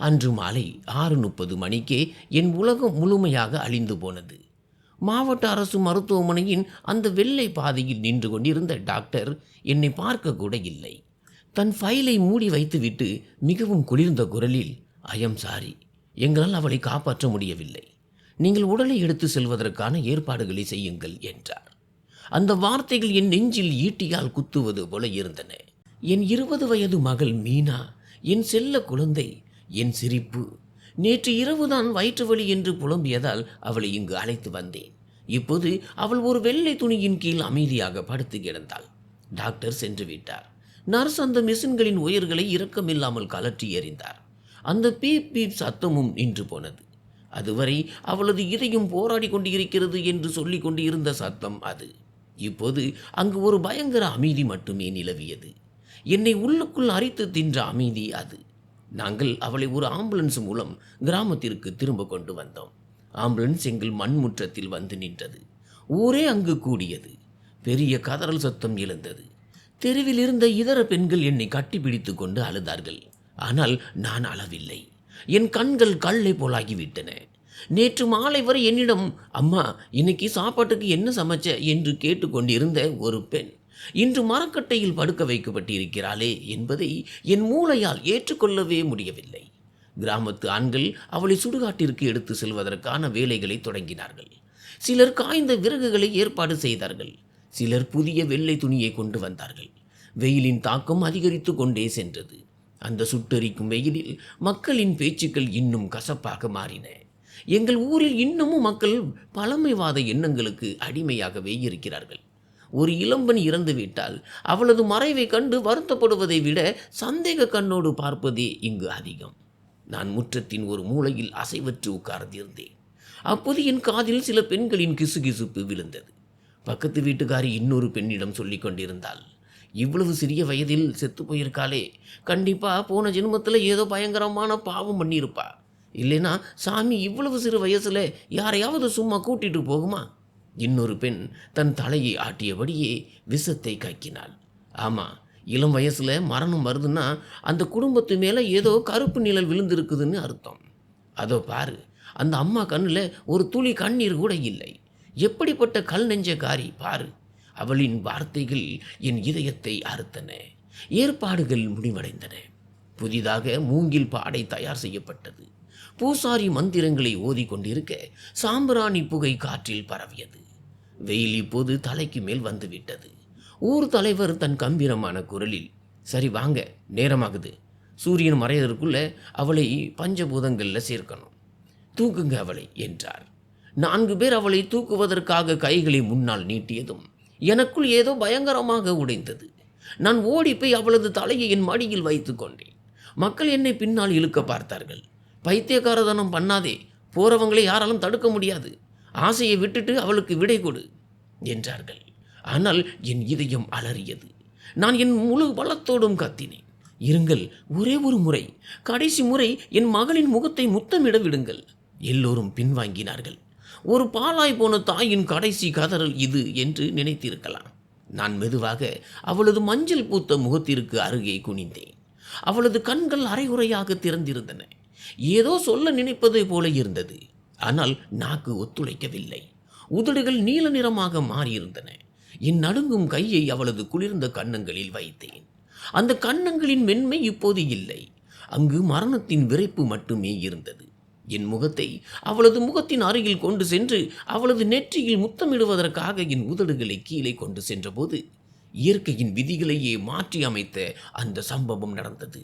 அன்று மாலை 6:30 மணிக்கே என் உலகம் முழுமையாக அழிந்து போனது. மாவட்ட அரசு மருத்துவமனையின் அந்த வெள்ளை பாதையில் நின்று கொண்டிருந்த டாக்டர் என்னை பார்க்க கூட இல்லை. தன் ஃபைலை மூடி வைத்துவிட்டு மிகவும் குளிர்ந்த குரலில், ஐயம் சாரி, எங்களால் அவளை காப்பாற்ற முடியவில்லை. நீங்கள் உடலை எடுத்து செல்வதற்கான ஏற்பாடுகளை செய்யுங்கள் என்றார். அந்த வார்த்தைகள் என் நெஞ்சில் ஈட்டியால் குத்துவது போல இருந்தன. என் 20 வயது மகள் மீனா, என் செல்ல குழந்தை, என் சிரிப்பு. நேற்று இரவுதான் வயிற்று வலி என்று புலம்பியதால் அவளை இங்கு அழைத்து வந்தேன். இப்போது அவள் ஒரு வெள்ளை துணியின் கீழ் அமைதியாக படுத்து கிடந்தாள். டாக்டர் சென்று விட்டார். நர்ஸ் அந்த மிஷின்களின் உயர்களை இரக்கமில்லாமல் கலற்றி எறிந்தார். அந்த பீப் பீப் சத்தமும் நின்று போனது. அதுவரை அவளது இதயம் போராடி கொண்டிருக்கிறது என்று சொல்லிக் கொண்டிருந்த சத்தம் அது. இப்போது அங்கு ஒரு பயங்கர அமைதி மட்டுமே நிலவியது. என்னை உள்ளுக்குள் அரித்து தின்ற அமைதி அது. நாங்கள் அவளை ஒரு ஆம்புலன்ஸ் மூலம் கிராமத்திற்கு திரும்ப கொண்டு வந்தோம். ஆம்புலன்ஸ் எங்கள் மண்முற்றத்தில் வந்து நின்றது. ஊரே அங்கு கூடியது. பெரிய கதறல் சத்தம் எழுந்தது. தெருவில் இருந்த இதர பெண்கள் என்னை கட்டிப்பிடித்து கொண்டு அழுதார்கள். ஆனால் நான் அழவில்லை. என் கண்கள் கல்லை போலாகிவிட்டன. நேற்று மாலை வரை என்னிடம், அம்மா இன்னைக்கு சாப்பாட்டுக்கு என்ன சமைச்ச என்று கேட்டுக்கொண்டிருந்த ஒரு பெண் இன்று மரக்கட்டையில் படுக்க வைக்கப்பட்டிருக்கிறாளே என்பதை என் மூளையால் ஏற்றுக்கொள்ளவே முடியவில்லை. கிராமத்து ஆண்கள் அவளை சுடுகாட்டிற்கு எடுத்து செல்வதற்கான வேலைகளை தொடங்கினார்கள். சிலர் காய்ந்த விறகுகளை ஏற்பாடு செய்தார்கள். சிலர் புதிய வெள்ளை துணியை கொண்டு வந்தார்கள். வெயிலின் தாக்கம் அதிகரித்து கொண்டே சென்றது. அந்த சுட்டெரிக்கும் வெயிலில் மக்களின் பேச்சுக்கள் இன்னும் கசப்பாக மாறின. எங்கள் ஊரில் இன்னமும் மக்கள் பழமைவாத எண்ணங்களுக்கு அடிமையாகவே இருக்கிறார்கள். ஒரு இளம்பெண் இறந்துவிட்டால் அவளது மறைவை கண்டு வருத்தப்படுவதை விட சந்தேக கண்ணோடு பார்ப்பதே இங்கு அதிகம். நான் முற்றத்தின் ஒரு மூலையில் அசைவற்று உட்கார்ந்திருந்தேன். அப்போது என் காதில் சில பெண்களின் கிசுகிசுப்பு விழுந்தது. பக்கத்து வீட்டுக்காரி இன்னொரு பெண்ணிடம் சொல்லிக் கொண்டிருந்தாள், இவ்வளவு சிறிய வயதில் செத்து போயிருக்காளே, கண்டிப்பா போன ஜென்மத்தில் ஏதோ பயங்கரமான பாவம் பண்ணியிருப்பா. இல்லைனா சாமி இவ்வளவு சிறு வயசுல யாரையாவது சும்மா கூட்டிட்டு போகுமா? இன்னொரு பெண் தன் தலையை ஆட்டியபடியே விஷத்தை கக்கினாள். ஆமா, இளம் வயசுல மரணம் வருதுன்னா அந்த குடும்பத்து மேலே ஏதோ கருப்பு நிழல் விழுந்திருக்குதுன்னு அர்த்தம். அதோ பாரு, அந்த அம்மா கண்ணில் ஒரு துளி கண்ணீர் கூட இல்லை. எப்படிப்பட்ட கல் நெஞ்சக்காரி பாரு. அவளின் வார்த்தைகள் என் இதயத்தை அறுத்தன. ஏற்பாடுகள் முடிவடைந்தன. புதிதாக மூங்கில் பாடை தயார் செய்யப்பட்டது. பூசாரி மந்திரங்களை ஓதிக்கொண்டிருக்க சாம்பிராணி புகை காற்றில் பரவியது. வெயில் இப்போது தலைக்கு மேல் வந்துவிட்டது. ஊர் தலைவர் தன் கம்பீரமான குரலில், சரி வாங்க, நேரமாகுது. சூரியன் மறைவதற்குள்ள அவளை பஞ்சபூதங்களில் சேர்க்கணும். தூக்குங்க அவளை என்றார். 4 பேர் அவளை தூக்குவதற்காக கைகளை முன்னால் நீட்டியதும் எனக்குள் ஏதோ பயங்கரமாக உடைந்தது. நான் ஓடிப்போய் அவளது தலையை என் மடியில் வைத்து கொண்டேன். மக்கள் என்னை பின்னால் இழுக்க பார்த்தார்கள். பைத்தியக்காரதனம் பண்ணாதே, போறவங்களை யாராலும் தடுக்க முடியாது, ஆசையை விட்டுட்டு அவளுக்கு விடை கொடு என்றார்கள். ஆனால் என் இதயம் அலறியது. நான் என் முழு பலத்தோடும் கத்தினேன், இருங்கள், ஒரே ஒரு முறை, கடைசி முறை என் மகளின் முகத்தை முத்தமிட விடுங்கள். எல்லோரும் பின்வாங்கினார்கள். ஒரு பாலாய் போன தாயின் கடைசி கதறல் இது என்று நினைத்திருக்கலாம். நான் மெதுவாக அவளது மஞ்சள் பூத்த முகத்திற்கு அருகே குனிந்தேன். அவளது கண்கள் அரைகுறையாக திறந்திருந்தன. ஏதோ சொல்ல நினைப்பதை போல இருந்தது. ஆனால் நாக்கு ஒத்துழைக்கவில்லை. உதடுகள் நீல நிறமாக மாறியிருந்தன. என் நடுங்கும் கையை அவளது குளிர்ந்த கன்னங்களில் வைத்தேன். அந்த கன்னங்களின் மென்மை இப்போது இல்லை. அங்கு மரணத்தின் விரைப்பு மட்டுமே இருந்தது. என் முகத்தை அவளது முகத்தின் அருகில் கொண்டு சென்று அவளது நெற்றியில் முத்தமிடுவதற்காக என் உதடுகளை கீழே கொண்டு சென்றபோது இயற்கையின் விதிகளையே மாற்றி அமைத்த அந்த சம்பவம் நடந்தது.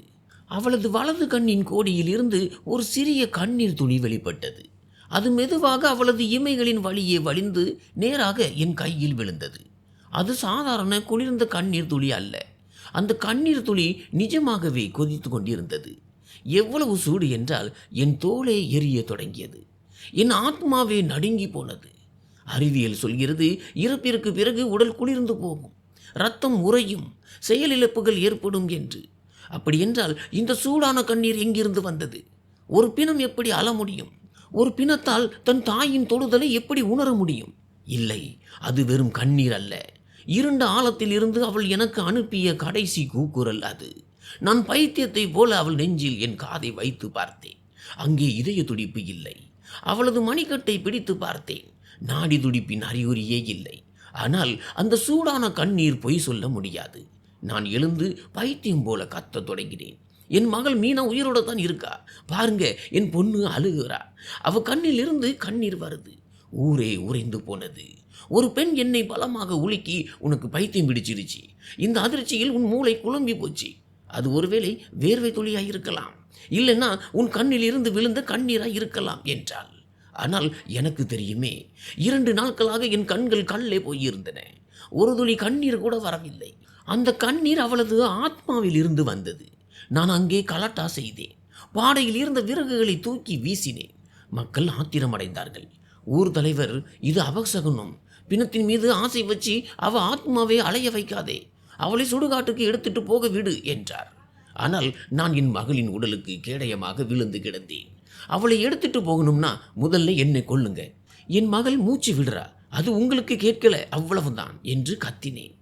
அவளது வலது கண்ணின் கோடியில் இருந்து ஒரு சிறிய கண்ணீர் துளி வெளிப்பட்டது. அது மெதுவாக அவளது இமைகளின் வழியே வழிந்து நேராக என் கையில் விழுந்தது. அது சாதாரண குளிர்ந்த கண்ணீர் துளி அல்ல. அந்த கண்ணீர் துளி நிஜமாகவே கொதித்து கொண்டிருந்தது. எவ்வளவு சூடு என்றால் என் தோலே எரிய தொடங்கியது. என் ஆத்மாவே நடுங்கி போனது. அறிவியல் சொல்கிறது, இறப்பிற்கு பிறகு உடல் குளிர்ந்து போகும், இரத்தம் உறையும், செயலிழப்புகள் ஏற்படும் என்று. அப்படி என்றால் இந்த சூடான கண்ணீர் எங்கிருந்து வந்தது? ஒரு பிணம் எப்படி அழ முடியும்? ஒரு பிணத்தால் தன் தாயின் தொடுதலை எப்படி உணர முடியும்? இல்லை, அது வெறும் கண்ணீர் அல்ல. இருண்ட ஆழத்தில் இருந்து அவள் எனக்கு அனுப்பிய கடைசி கூக்குரல் அது. நான் பைத்தியத்தை போல அவள் நெஞ்சில் என் காதை வைத்து பார்த்தேன். அங்கே இதய துடிப்பு இல்லை. அவளது மணிக்கட்டை பிடித்து பார்த்தேன். நாடி துடிப்பின் அறிகுறியே இல்லை. ஆனால் அந்த சூடான கண்ணீர் பொய் சொல்ல முடியாது. நான் எழுந்து பைத்தியம் போல கத்தத் தொடங்கினேன். என் மகள் மீனா உயிரோட தான் இருக்கா. பாருங்க, என் பொண்ணு அழுகிறா. அவ கண்ணில் இருந்து கண்ணீர் வருது. ஊரே உறைந்து போனது. ஒரு பெண் என்னை பலமாக உலுக்கி, உனக்கு பைத்தியம் பிடிச்சிருச்சு. இந்த அதிர்ச்சியில் உன் மூளை குழம்பி போச்சு. அது ஒருவேளை வேர்வை துளியாய் இருக்கலாம், இல்லைன்னா உன் கண்ணில் இருந்து விழுந்த கண்ணீராய் இருக்கலாம் என்றாள். ஆனால் எனக்கு தெரியுமே, 2 நாட்களாக என் கண்கள் கல்லே போயிருந்தன. ஒரு துளி கண்ணீர் கூட வரவில்லை. அந்த கண்ணீர் அவளது ஆத்மாவில் இருந்து வந்தது. நான் அங்கே கலாட்டா செய்தேன். பாடையில் இருந்த விறகுகளை தூக்கி வீசினேன். மக்கள் ஆத்திரமடைந்தார்கள். ஊர் தலைவர், இது அபசகுனம், பிணத்தின் மீது ஆசை வச்சு அவ ஆத்மாவை அலைய வைக்காதே, அவளை சுடுகாட்டுக்கு எடுத்துட்டு போக விடு என்றார். ஆனால் நான் என் மகளின் உடலுக்கு கேடயமாக விழுந்து கிடந்தேன். அவளை எடுத்துட்டு போகணும்னா முதல்ல என்னை கொல்லுங்க. என் மகள் மூச்சு விடுறா, அது உங்களுக்கு கேட்கல, அவ்வளவுதான் என்று கத்தினேன்.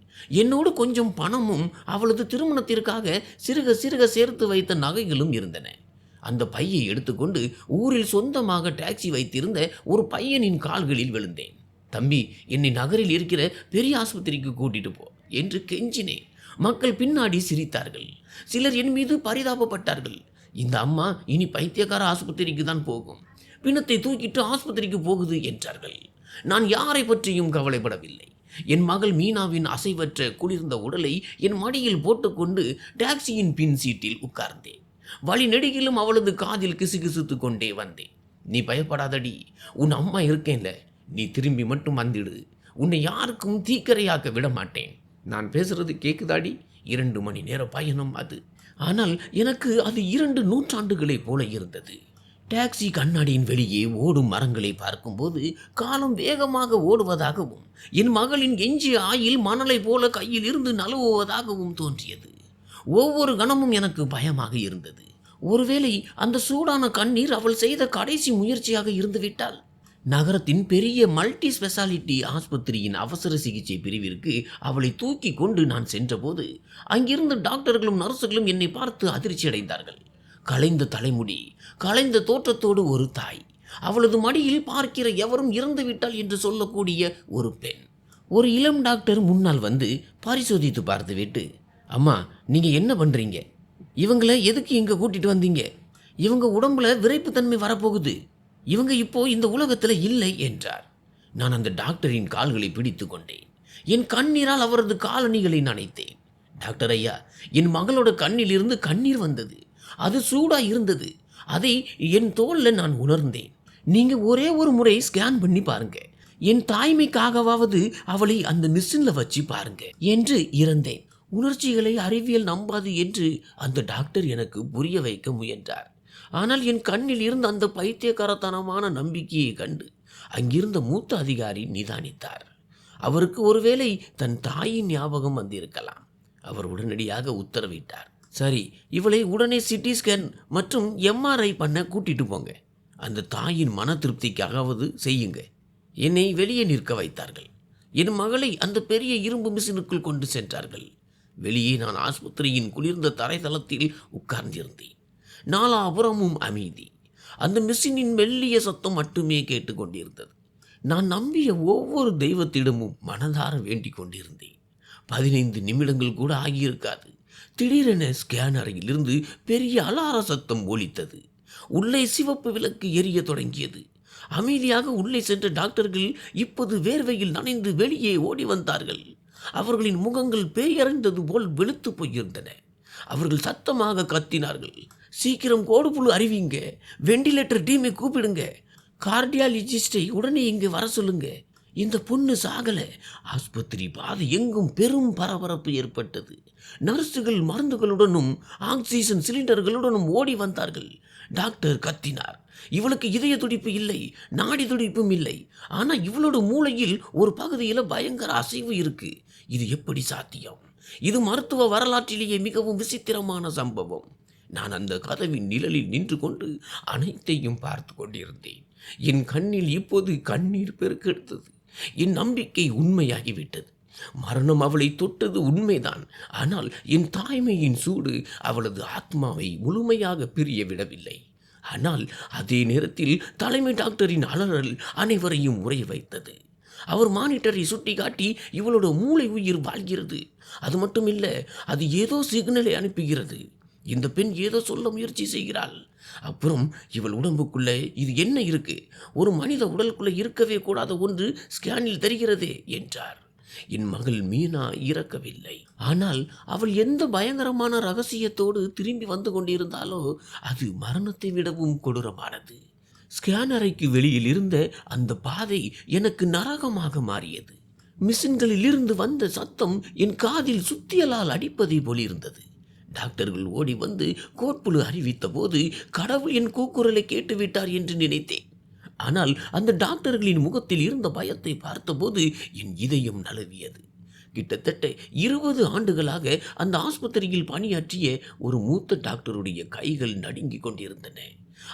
என்னோடு கொஞ்சம் பணமும் அவளது திருமணத்திற்காக சிறுக சிறுக சேர்த்து வைத்த நகைகளும் இருந்தன. அந்த பையை எடுத்துக்கொண்டு ஊரில் சொந்தமாக டாக்ஸி வைத்திருந்த ஒரு பையனின் கால்களில் விழுந்தேன். தம்பி, என்னை நகரில் இருக்கிற பெரிய ஆஸ்பத்திரிக்கு கூட்டிட்டு போ என்று கெஞ்சினேன். மக்கள் பின்னாடி சிரித்தார்கள். சிலர் என் மீது பரிதாபப்பட்டார்கள். இந்த அம்மா இனி பைத்தியக்கார ஆஸ்பத்திரிக்கு தான் போகும், பிணத்தை தூக்கிட்டு ஆஸ்பத்திரிக்கு போகுது என்றார்கள். நான் யாரை பற்றியும் கவலைப்படவில்லை. என் மகள் மீனாவின் அசைவற்ற குளிர்ந்த உடலை என் மடியில் போட்டுக்கொண்டு டாக்ஸியின் பின் சீட்டில் உட்கார்ந்தேன். வழி நெடுகிலும் அவளது காதில் கிசுகிசுத்து கொண்டே வந்தேன். நீ பயப்படாதடி, உன் அம்மா இருக்கேன்ல, நீ திரும்பி மட்டும் வந்துடு. உன்னை யாருக்கும் தீக்கரையாக்க விட மாட்டேன். நான் பேசுறது கேக்குதாடி? 2 மணி நேர பயணம் அது. ஆனால் எனக்கு அது 2 நூற்றாண்டுகளைப் போல இருந்தது. டாக்ஸி கண்ணாடியின் வெளியே ஓடும் மரங்களை பார்க்கும்போது காலம் வேகமாக ஓடுவதாகவும் என் மகளின் எஞ்சிய ஆயில் மணலை போல கையில் இருந்து நழுவுவதாகவும் தோன்றியது. ஒவ்வொரு கணமும் எனக்கு பயமாக இருந்தது. ஒருவேளை அந்த சூடான கண்ணீர் அவள் செய்த கடைசி முயற்சியாக இருந்துவிட்டாள். நகரத்தின் பெரிய மல்டி ஸ்பெஷாலிட்டி ஆஸ்பத்திரியின் அவசர சிகிச்சை பிரிவிற்கு அவளை தூக்கி கொண்டு நான் சென்றபோது அங்கிருந்த டாக்டர்களும் நர்சுகளும் என்னை பார்த்து அதிர்ச்சி அடைந்தார்கள். கலைந்த தலைமுடி, கலைந்த தோற்றத்தோடு ஒரு தாய், அவளது மடியில் பார்க்கிற எவரும் இறந்து விட்டாள் என்று சொல்லக்கூடிய ஒரு பெண். ஒரு இளம் டாக்டர் முன்னால் வந்து பரிசோதித்து பார்த்துவிட்டு, அம்மா, நீங்கள் என்ன பண்ணுறீங்க? இவங்களை எதுக்கு இங்கே கூட்டிகிட்டு வந்தீங்க? இவங்க உடம்புல விரைப்புத்தன்மை வரப்போகுது. இவங்க இப்போ இந்த உலகத்தில் இல்லை என்றார். நான் அந்த டாக்டரின் கால்களை பிடித்து கொண்டேன். என் கண்ணீரால் அவரது காலணிகளை நனைத்தேன். டாக்டர் ஐயா, என் மகளோட கண்ணில் இருந்து கண்ணீர் வந்தது. அது சூடா இருந்தது. அதை என் தோல்ல நான் உணர்ந்தேன். நீங்க ஒரே ஒரு முறை ஸ்கேன் பண்ணி பாருங்க. என் தாய்மைக்காகவாவது அவளை அந்த மிஷின்ல வச்சு பாருங்க என்று இறந்தேன். உணர்ச்சிகளை அறிவியல் நம்பாது என்று அந்த டாக்டர் எனக்கு புரிய வைக்க முயன்றார். ஆனால் என் கண்ணில் இருந்த அந்த பைத்தியக்காரத்தனமான நம்பிக்கையை கண்டு அங்கிருந்த மூத்த அதிகாரி நிதானித்தார். அவருக்கு ஒருவேளை தன் தாயின் ஞாபகம் வந்திருக்கலாம். அவர் உடனடியாக உத்தரவிட்டார். சரி, இவளை உடனே சிடி ஸ்கேன் மற்றும் எம்ஆர்ஐ பண்ண கூட்டிட்டு போங்க. அந்த தாயின் மன திருப்திக்காகவது செய்யுங்க. என்னை வெளியே நிற்க வைத்தார்கள். என் மகளை அந்த பெரிய இரும்பு மிஷினுக்குள் கொண்டு சென்றார்கள். வெளியே நான் ஆஸ்பத்திரியின் குளிர்ந்த தரைதளத்தில் உட்கார்ந்திருந்தேன். நாலாபுறமும் அமைதி. அந்த மிஷினின் மெல்லிய சத்தம் மட்டுமே கேட்டுக்கொண்டிருந்தது. நான் நம்பிய ஒவ்வொரு தெய்வத்திடமும் மனதார வேண்டிக் கொண்டிருந்தேன். 15 நிமிடங்கள் கூட ஆகியிருக்காது. திடீரென ஸ்கேன் அறையிலிருந்து பெரிய அலார சத்தம் ஒலித்தது. உள்ளே சிவப்பு விளக்கு எரிய தொடங்கியது. அமைதியாக உள்ளே சென்ற டாக்டர்கள் இப்போது வேர்வையில் நனைந்து வெளியே ஓடி வந்தார்கள். அவர்களின் முகங்கள் பேயறிந்தது போல் வெளுத்து போயிருந்தன. அவர்கள் சத்தமாக கத்தினார்கள். சீக்கிரம் கோடுபுழு அறிவிங்க, வெண்டிலேட்டர் டீமை கூப்பிடுங்க, கார்டியாலஜிஸ்டை உடனே இங்கே வர சொல்லுங்க. இந்த பொண்ணு சாகல. ஆஸ்பத்திரி பாதை எங்கும் பெரும் பரபரப்பு ஏற்பட்டது. நர்சுகள் மருந்துகளுடனும் ஆக்சிஜன் சிலிண்டர்களுடனும் ஓடி வந்தார்கள். டாக்டர் கத்தினார். இவளுக்கு இதய துடிப்பு இல்லை, நாடி துடிப்பும் இல்லை. ஆனால் இவளோட மூளையில் ஒரு பகுதியில் பயங்கர அசைவு இருக்கு. இது எப்படி சாத்தியம்? இது மருத்துவ வரலாற்றிலேயே மிகவும் விசித்திரமான சம்பவம். நான் அந்த கதவின் நிழலில் நின்று கொண்டு அனைத்தையும் பார்த்து கொண்டிருந்தேன். என் கண்ணில் இப்போது கண்ணீர் பெருக்கெடுத்தது. என் நம்பிக்கை உண்மையாகிவிட்டது. மரணம் அவளை தொட்டது உண்மைதான். ஆனால் என் தாய்மையின் சூடு அவளது ஆத்மாவை முழுமையாக பிரிய விடவில்லை. ஆனால் அதே நேரத்தில் தலைமை டாக்டரின் அலறல் அனைவரையும் உறைய வைத்தது. அவர் மானிட்டரை சுட்டி காட்டி, இவளோட மூளை உயிர் வாழ்கிறது, அது மட்டும் இல்லை, அது ஏதோ சிக்னலை அனுப்புகிறது, இந்த பெண் ஏதோ சொல்ல முயற்சி செய்கிறாள், அப்புறம் இவள் உடம்புக்குள்ள இது என்ன இருக்கு, ஒரு மனித உடலுக்குள்ள இருக்கவே கூடாத ஒன்று ஸ்கேனில் தெரிகிறதே என்றார். என் மகள் மீனா இறக்கவில்லை. ஆனால் அவள் எந்த பயங்கரமான ரகசியத்தோடு திரும்பி வந்து கொண்டிருந்தாலோ அது மரணத்தை விடவும் கொடூரமானது. ஸ்கேன் அறைக்கு வெளியில் இருந்த அந்த பாதை எனக்கு நரகமாக மாறியது. மிஷின்களில் இருந்து வந்த சத்தம் என் காதில் சுத்தியலால் அடிப்பதை போலிருந்தது. டாக்டர்கள் ஓடி வந்து கோட்புழு அறிவித்த போது கடவுள் என் கூக்குரலை கேட்டுவிட்டார் என்று நினைத்தேன். ஆனால் அந்த டாக்டர்களின் முகத்தில் இருந்த பயத்தை பார்த்தபோது என் இதயம் நழுவியது. கிட்டத்தட்ட 20 ஆண்டுகளாக அந்த ஆஸ்பத்திரியில் பணியாற்றிய ஒரு மூத்த டாக்டருடைய கைகள் நடுங்கிக் கொண்டிருந்தன.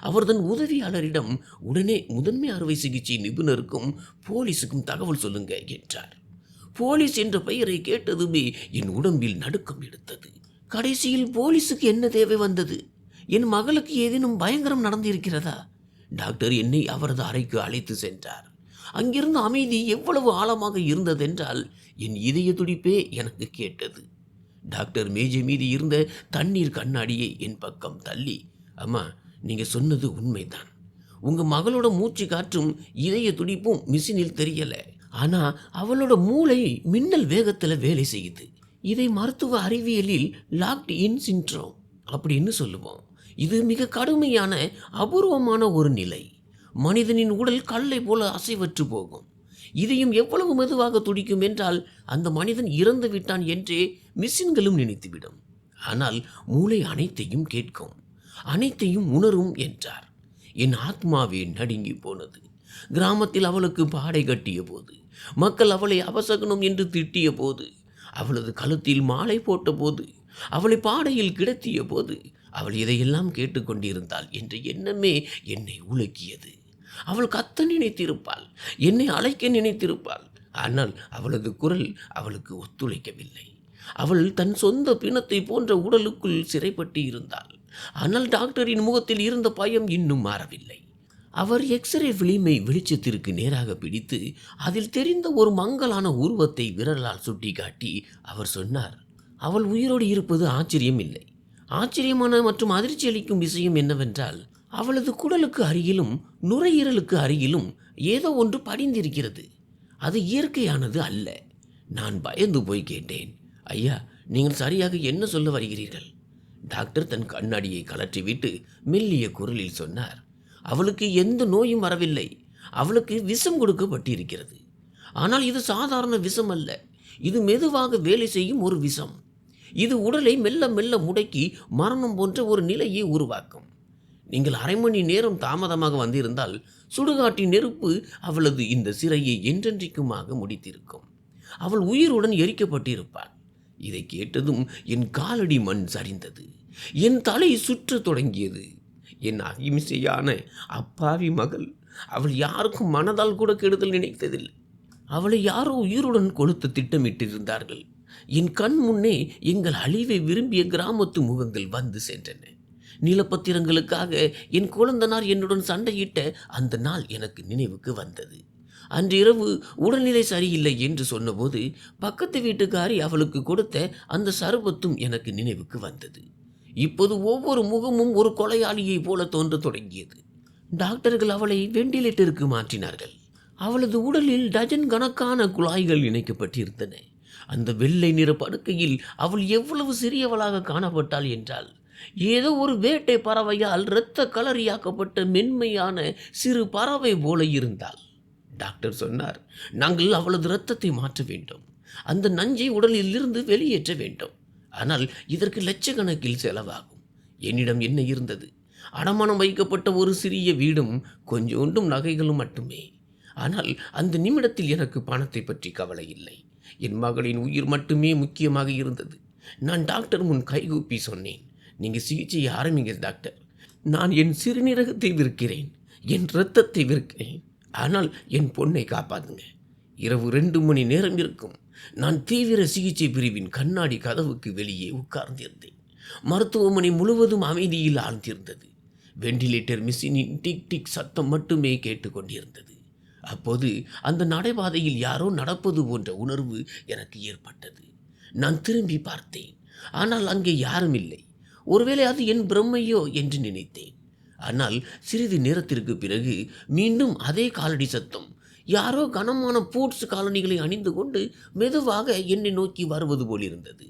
அவர் தன் உதவியாளரிடம், உடனே முதன்மை அறுவை சிகிச்சை நிபுணருக்கும் போலீஸுக்கும் தகவல் சொல்லுங்க என்றார். போலீஸ் என்ற பெயரை கேட்டதுமே என் உடம்பில் நடுக்கம் எடுத்தது. கடைசியில் போலீஸுக்கு என்ன தேவை வந்தது? என் மகளுக்கு ஏதேனும் பயங்கரம் நடந்திருக்கிறதா? டாக்டர் என்னை அவரது அறைக்கு அழைத்து சென்றார். அங்கிருந்த அமைதி எவ்வளவு ஆழமாக இருந்ததென்றால் என் இதய துடிப்பே எனக்கு கேட்டது. டாக்டர் மேஜை மீது இருந்த தண்ணீர் கண்ணாடியை என் பக்கம் தள்ளி, அம்மா, நீங்கள் சொன்னது உண்மைதான். உங்கள் மகளோட மூச்சு காற்றும் இதய துடிப்பும் மிஷினில் தெரியலை, ஆனால் அவளோட மூளை மின்னல் வேகத்தில் வேலை செய்யுது. இதை மருத்துவ அறிவியலில் லாக்ட் இன் சிண்ட்ரோம் அப்படின்னு சொல்லுவோம். இது மிக கடுமையான அபூர்வமான ஒரு நிலை. மனிதனின் உடல் கல்லை போல அசைவற்று போகும். இதயம் எவ்வளவு மெதுவாக துடிக்கும் என்றால் அந்த மனிதன் இறந்து விட்டான் என்றே மிஷின்களும் நினைத்துவிடும். ஆனால் மூளை அனைத்தையும் கேட்கும், அனைத்தையும் உணரும் என்றார். என் ஆத்மாவே நடுங்கி போனது. கிராமத்தில் அவளுக்கு பாடை கட்டிய போது, மக்கள் அவளை அபசகனம் என்று திட்டிய போது, அவளது கழுத்தில் மாலை போட்ட போது, அவளை பாடையில் கிடத்திய போது, அவள் இதையெல்லாம் கேட்டுக்கொண்டிருந்தாள் என்ற எண்ணமே என்னை உலுக்கியது. அவள் கத்த நினைத்திருப்பாள், என்னை அழைக்க நினைத்திருப்பாள். ஆனால் அவளது குரல் அவளுக்கு ஒத்துழைக்கவில்லை. அவள் தன் சொந்த பிணத்தை போன்ற உடலுக்குள் சிறைப்பட்டு இருந்தாள். ஆனால் டாக்டரின் முகத்தில் இருந்த பயம் இன்னும் மாறவில்லை. அவர் எக்ஸ்ரே பிலிமை வெளிச்சத்திற்கு நேராக பிடித்து அதில் தெரிந்த ஒரு மங்கலான உருவத்தை விரலால் சுட்டி காட்டி அவர் சொன்னார், அவள் உயிரோடு இருப்பது ஆச்சரியம் இல்லை. ஆச்சரியமான மற்றும் அதிர்ச்சி அளிக்கும் விஷயம் என்னவென்றால், அவளது குடலுக்கு அருகிலும் நுரையீரலுக்கு அருகிலும் ஏதோ ஒன்று படிந்திருக்கிறது. அது இயற்கையானது அல்ல. நான் பயந்து போய் கேட்டேன், ஐயா, நீங்கள் சரியாக என்ன சொல்ல வருகிறீர்கள்? டாக்டர் தன் கண்ணாடியை கலற்றிவிட்டு மெல்லிய குரலில் சொன்னார், அவளுக்கு எந்த நோயும் வரவில்லை. அவளுக்கு விஷம் கொடுக்கப்பட்டிருக்கிறது. ஆனால் இது சாதாரண விஷம் அல்ல. இது மெதுவாக வேலை செய்யும் ஒரு விஷம். இது உடலை மெல்ல மெல்ல முடக்கி மரணம் போன்ற ஒரு நிலையை உருவாக்கும். நீங்கள் 1/2 மணி நேரம் தாமதமாக வந்திருந்தால் சுடுகாட்டின் நெருப்பு அவளது இந்த சிறையை என்றென்றைக்குமாக முடித்திருக்கும். அவள் உயிருடன் எரிக்கப்பட்டிருப்பாள். இதை கேட்டதும் என் காலடி மண் சரிந்தது. என் தலை சுற்றத் தொடங்கியது. என் அகிம்சையான அப்பாவி மகள், அவள் யாருக்கும் மனதால் கூட கெடுதல் நினைத்ததில்லை. அவளை யாரோ உயிருடன் கொளுத்த திட்டமிட்டிருந்தார்கள். என் கண் முன்னே எங்கள் அழிவை விரும்பிய கிராமத்து முகங்கள் வந்து சென்றன. நிலப்பத்திரங்களுக்காக என் குழந்தனார் என்னுடன் சண்டையிட்ட அந்த நாள் எனக்கு நினைவுக்கு வந்தது. அன்றிரவு உடல்நிலை சரியில்லை என்று சொன்னபோது பக்கத்து வீட்டுக்காரி அவளுக்கு கொடுத்த அந்த சர்பத்தும் எனக்கு நினைவுக்கு வந்தது. இப்போது ஒவ்வொரு முகமும் ஒரு கொலையாளியை போல தோன்ற தொடங்கியது. டாக்டர்கள் அவளை வெண்டிலேட்டருக்கு மாற்றினார்கள். அவளது உடலில் டஜன் கணக்கான குழாய்கள் இணைக்கப்பட்டிருந்தன. அந்த வெள்ளை நிற படுக்கையில் அவள் எவ்வளவு சிறியவளாக காணப்பட்டாள் என்றால், ஏதோ ஒரு வேட்டை பறவையால் இரத்த கலரியாக்கப்பட்ட மென்மையான சிறு பறவை போல இருந்தாள். டாக்டர் சொன்னார், நாங்கள் அவளது இரத்தத்தை மாற்ற வேண்டும், அந்த நஞ்சை உடலில் இருந்து வெளியேற்ற வேண்டும். ஆனால் இதற்கு லட்சக்கணக்கில் செலவாகும். என்னிடம் என்ன இருந்தது? அடமானம் வைக்கப்பட்ட ஒரு சிறிய வீடும் கொஞ்சோண்டும் நகைகளும் மட்டுமே. ஆனால் அந்த நிமிடத்தில் எனக்கு பணத்தை பற்றி கவலை இல்லை. என் மகளின் உயிர் மட்டுமே முக்கியமாக இருந்தது. நான் டாக்டர் முன் கைகூப்பி சொன்னேன், நீங்கள் சிகிச்சையை ஆரம்பிங்க டாக்டர். நான் என் சிறுநீரகத்தை விற்கிறேன், என் இரத்தத்தை விற்கிறேன். ஆனால் என் பொண்ணை காப்பாதுங்க. இரவு 2 மணி நேரம் இருக்கும். நான் தீவிர சிகிச்சை பிரிவின் கண்ணாடி கதவுக்கு வெளியே உட்கார்ந்திருந்தேன். மருத்துவமனை முழுவதும் அமைதியில் ஆழ்ந்திருந்தது. வெண்டிலேட்டர் மிஷினின் டிக் டிக் சத்தம் மட்டுமே கேட்டுக்கொண்டிருந்தது. அப்போது அந்த நடைபாதையில் யாரோ நடப்பது போன்ற உணர்வு எனக்கு ஏற்பட்டது. நான் திரும்பி பார்த்தேன். ஆனால் அங்கே யாரும் இல்லை. ஒருவேளை அது என் பிரம்மையோ என்று நினைத்தேன். ஆனால் சிறிது நேரத்திற்கு பிறகு மீண்டும் அதே காலடி சத்தம். யாரோ கனமான பூட்ஸ் காலணிகளை அணிந்து கொண்டு மெதுவாக என்னை நோக்கி வருவது போலிருந்தது.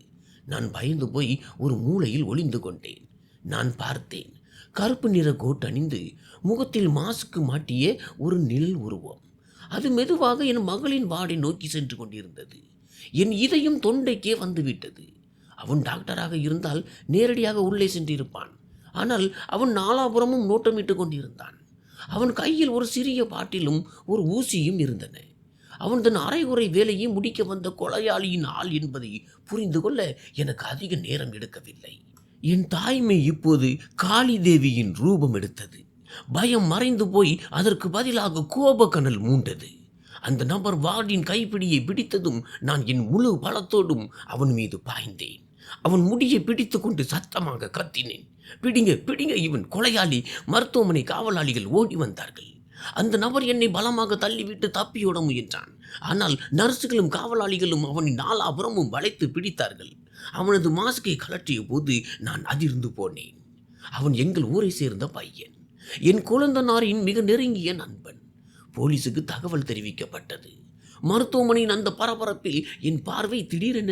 நான் பயந்து போய் ஒரு மூலையில் ஒளிந்து கொண்டேன். நான் பார்த்தேன். கருப்பு நிற கோட் அணிந்து முகத்தில் மாஸ்க் மாட்டிய ஒரு நிழல் உருவம். அது மெதுவாக என் மகளின் வார்டை நோக்கி சென்று கொண்டிருந்தது. என் இதயம் தொண்டைக்கே வந்துவிட்டது. அவன் டாக்டராக இருந்தால் நேரடியாக உள்ளே சென்றிருப்பான். ஆனால் அவன் நாலாபுறமும் நோட்டமிட்டு கொண்டிருந்தான். அவன் கையில் ஒரு சிறிய பாட்டிலும் ஒரு ஊசியும் இருந்தன. அவன் தன் அரைகுறை வேலையை முடிக்க வந்த கொலையாளியின் ஆள் என்பதை புரிந்து கொள்ள எனக்கு அதிக நேரம் எடுக்கவில்லை. என் தாய்மை இப்போது காளி தேவியின் ரூபம் எடுத்தது. பயம் மறைந்து போய் அதற்கு பதிலாக கோபக்கனல் மூண்டது. அந்த நபர் வார்டின் கைப்பிடியை பிடித்ததும் நான் என் முழு பலத்தோடும் அவன் மீது பாய்ந்தேன். அவன் முடியை பிடித்து கொண்டு சத்தமாக கத்தினேன், பிடிங்க பிடிங்க, இவன் கொலையாளி. மருத்துவமனை காவலாளிகள் ஓடி வந்தார்கள். அந்த நபர் என்னை பலமாக தள்ளிவிட்டு தப்பியோட முயன்றான். ஆனால் நர்சுகளும் காவலாளிகளும் அவனை நாலாபுறமும் வளைத்து பிடித்தார்கள். அவனது மாஸ்கை கலற்றிய போது நான் அதிர்ந்து போனேன். அவன் எங்கள் ஊரை சேர்ந்த பையன், என் குழந்தனாரின் மிக நெருங்கிய நண்பன். போலீசுக்கு தகவல் தெரிவிக்கப்பட்டது. மருத்துவமனையின் அந்த பரபரப்பில் என் பார்வை திடீரென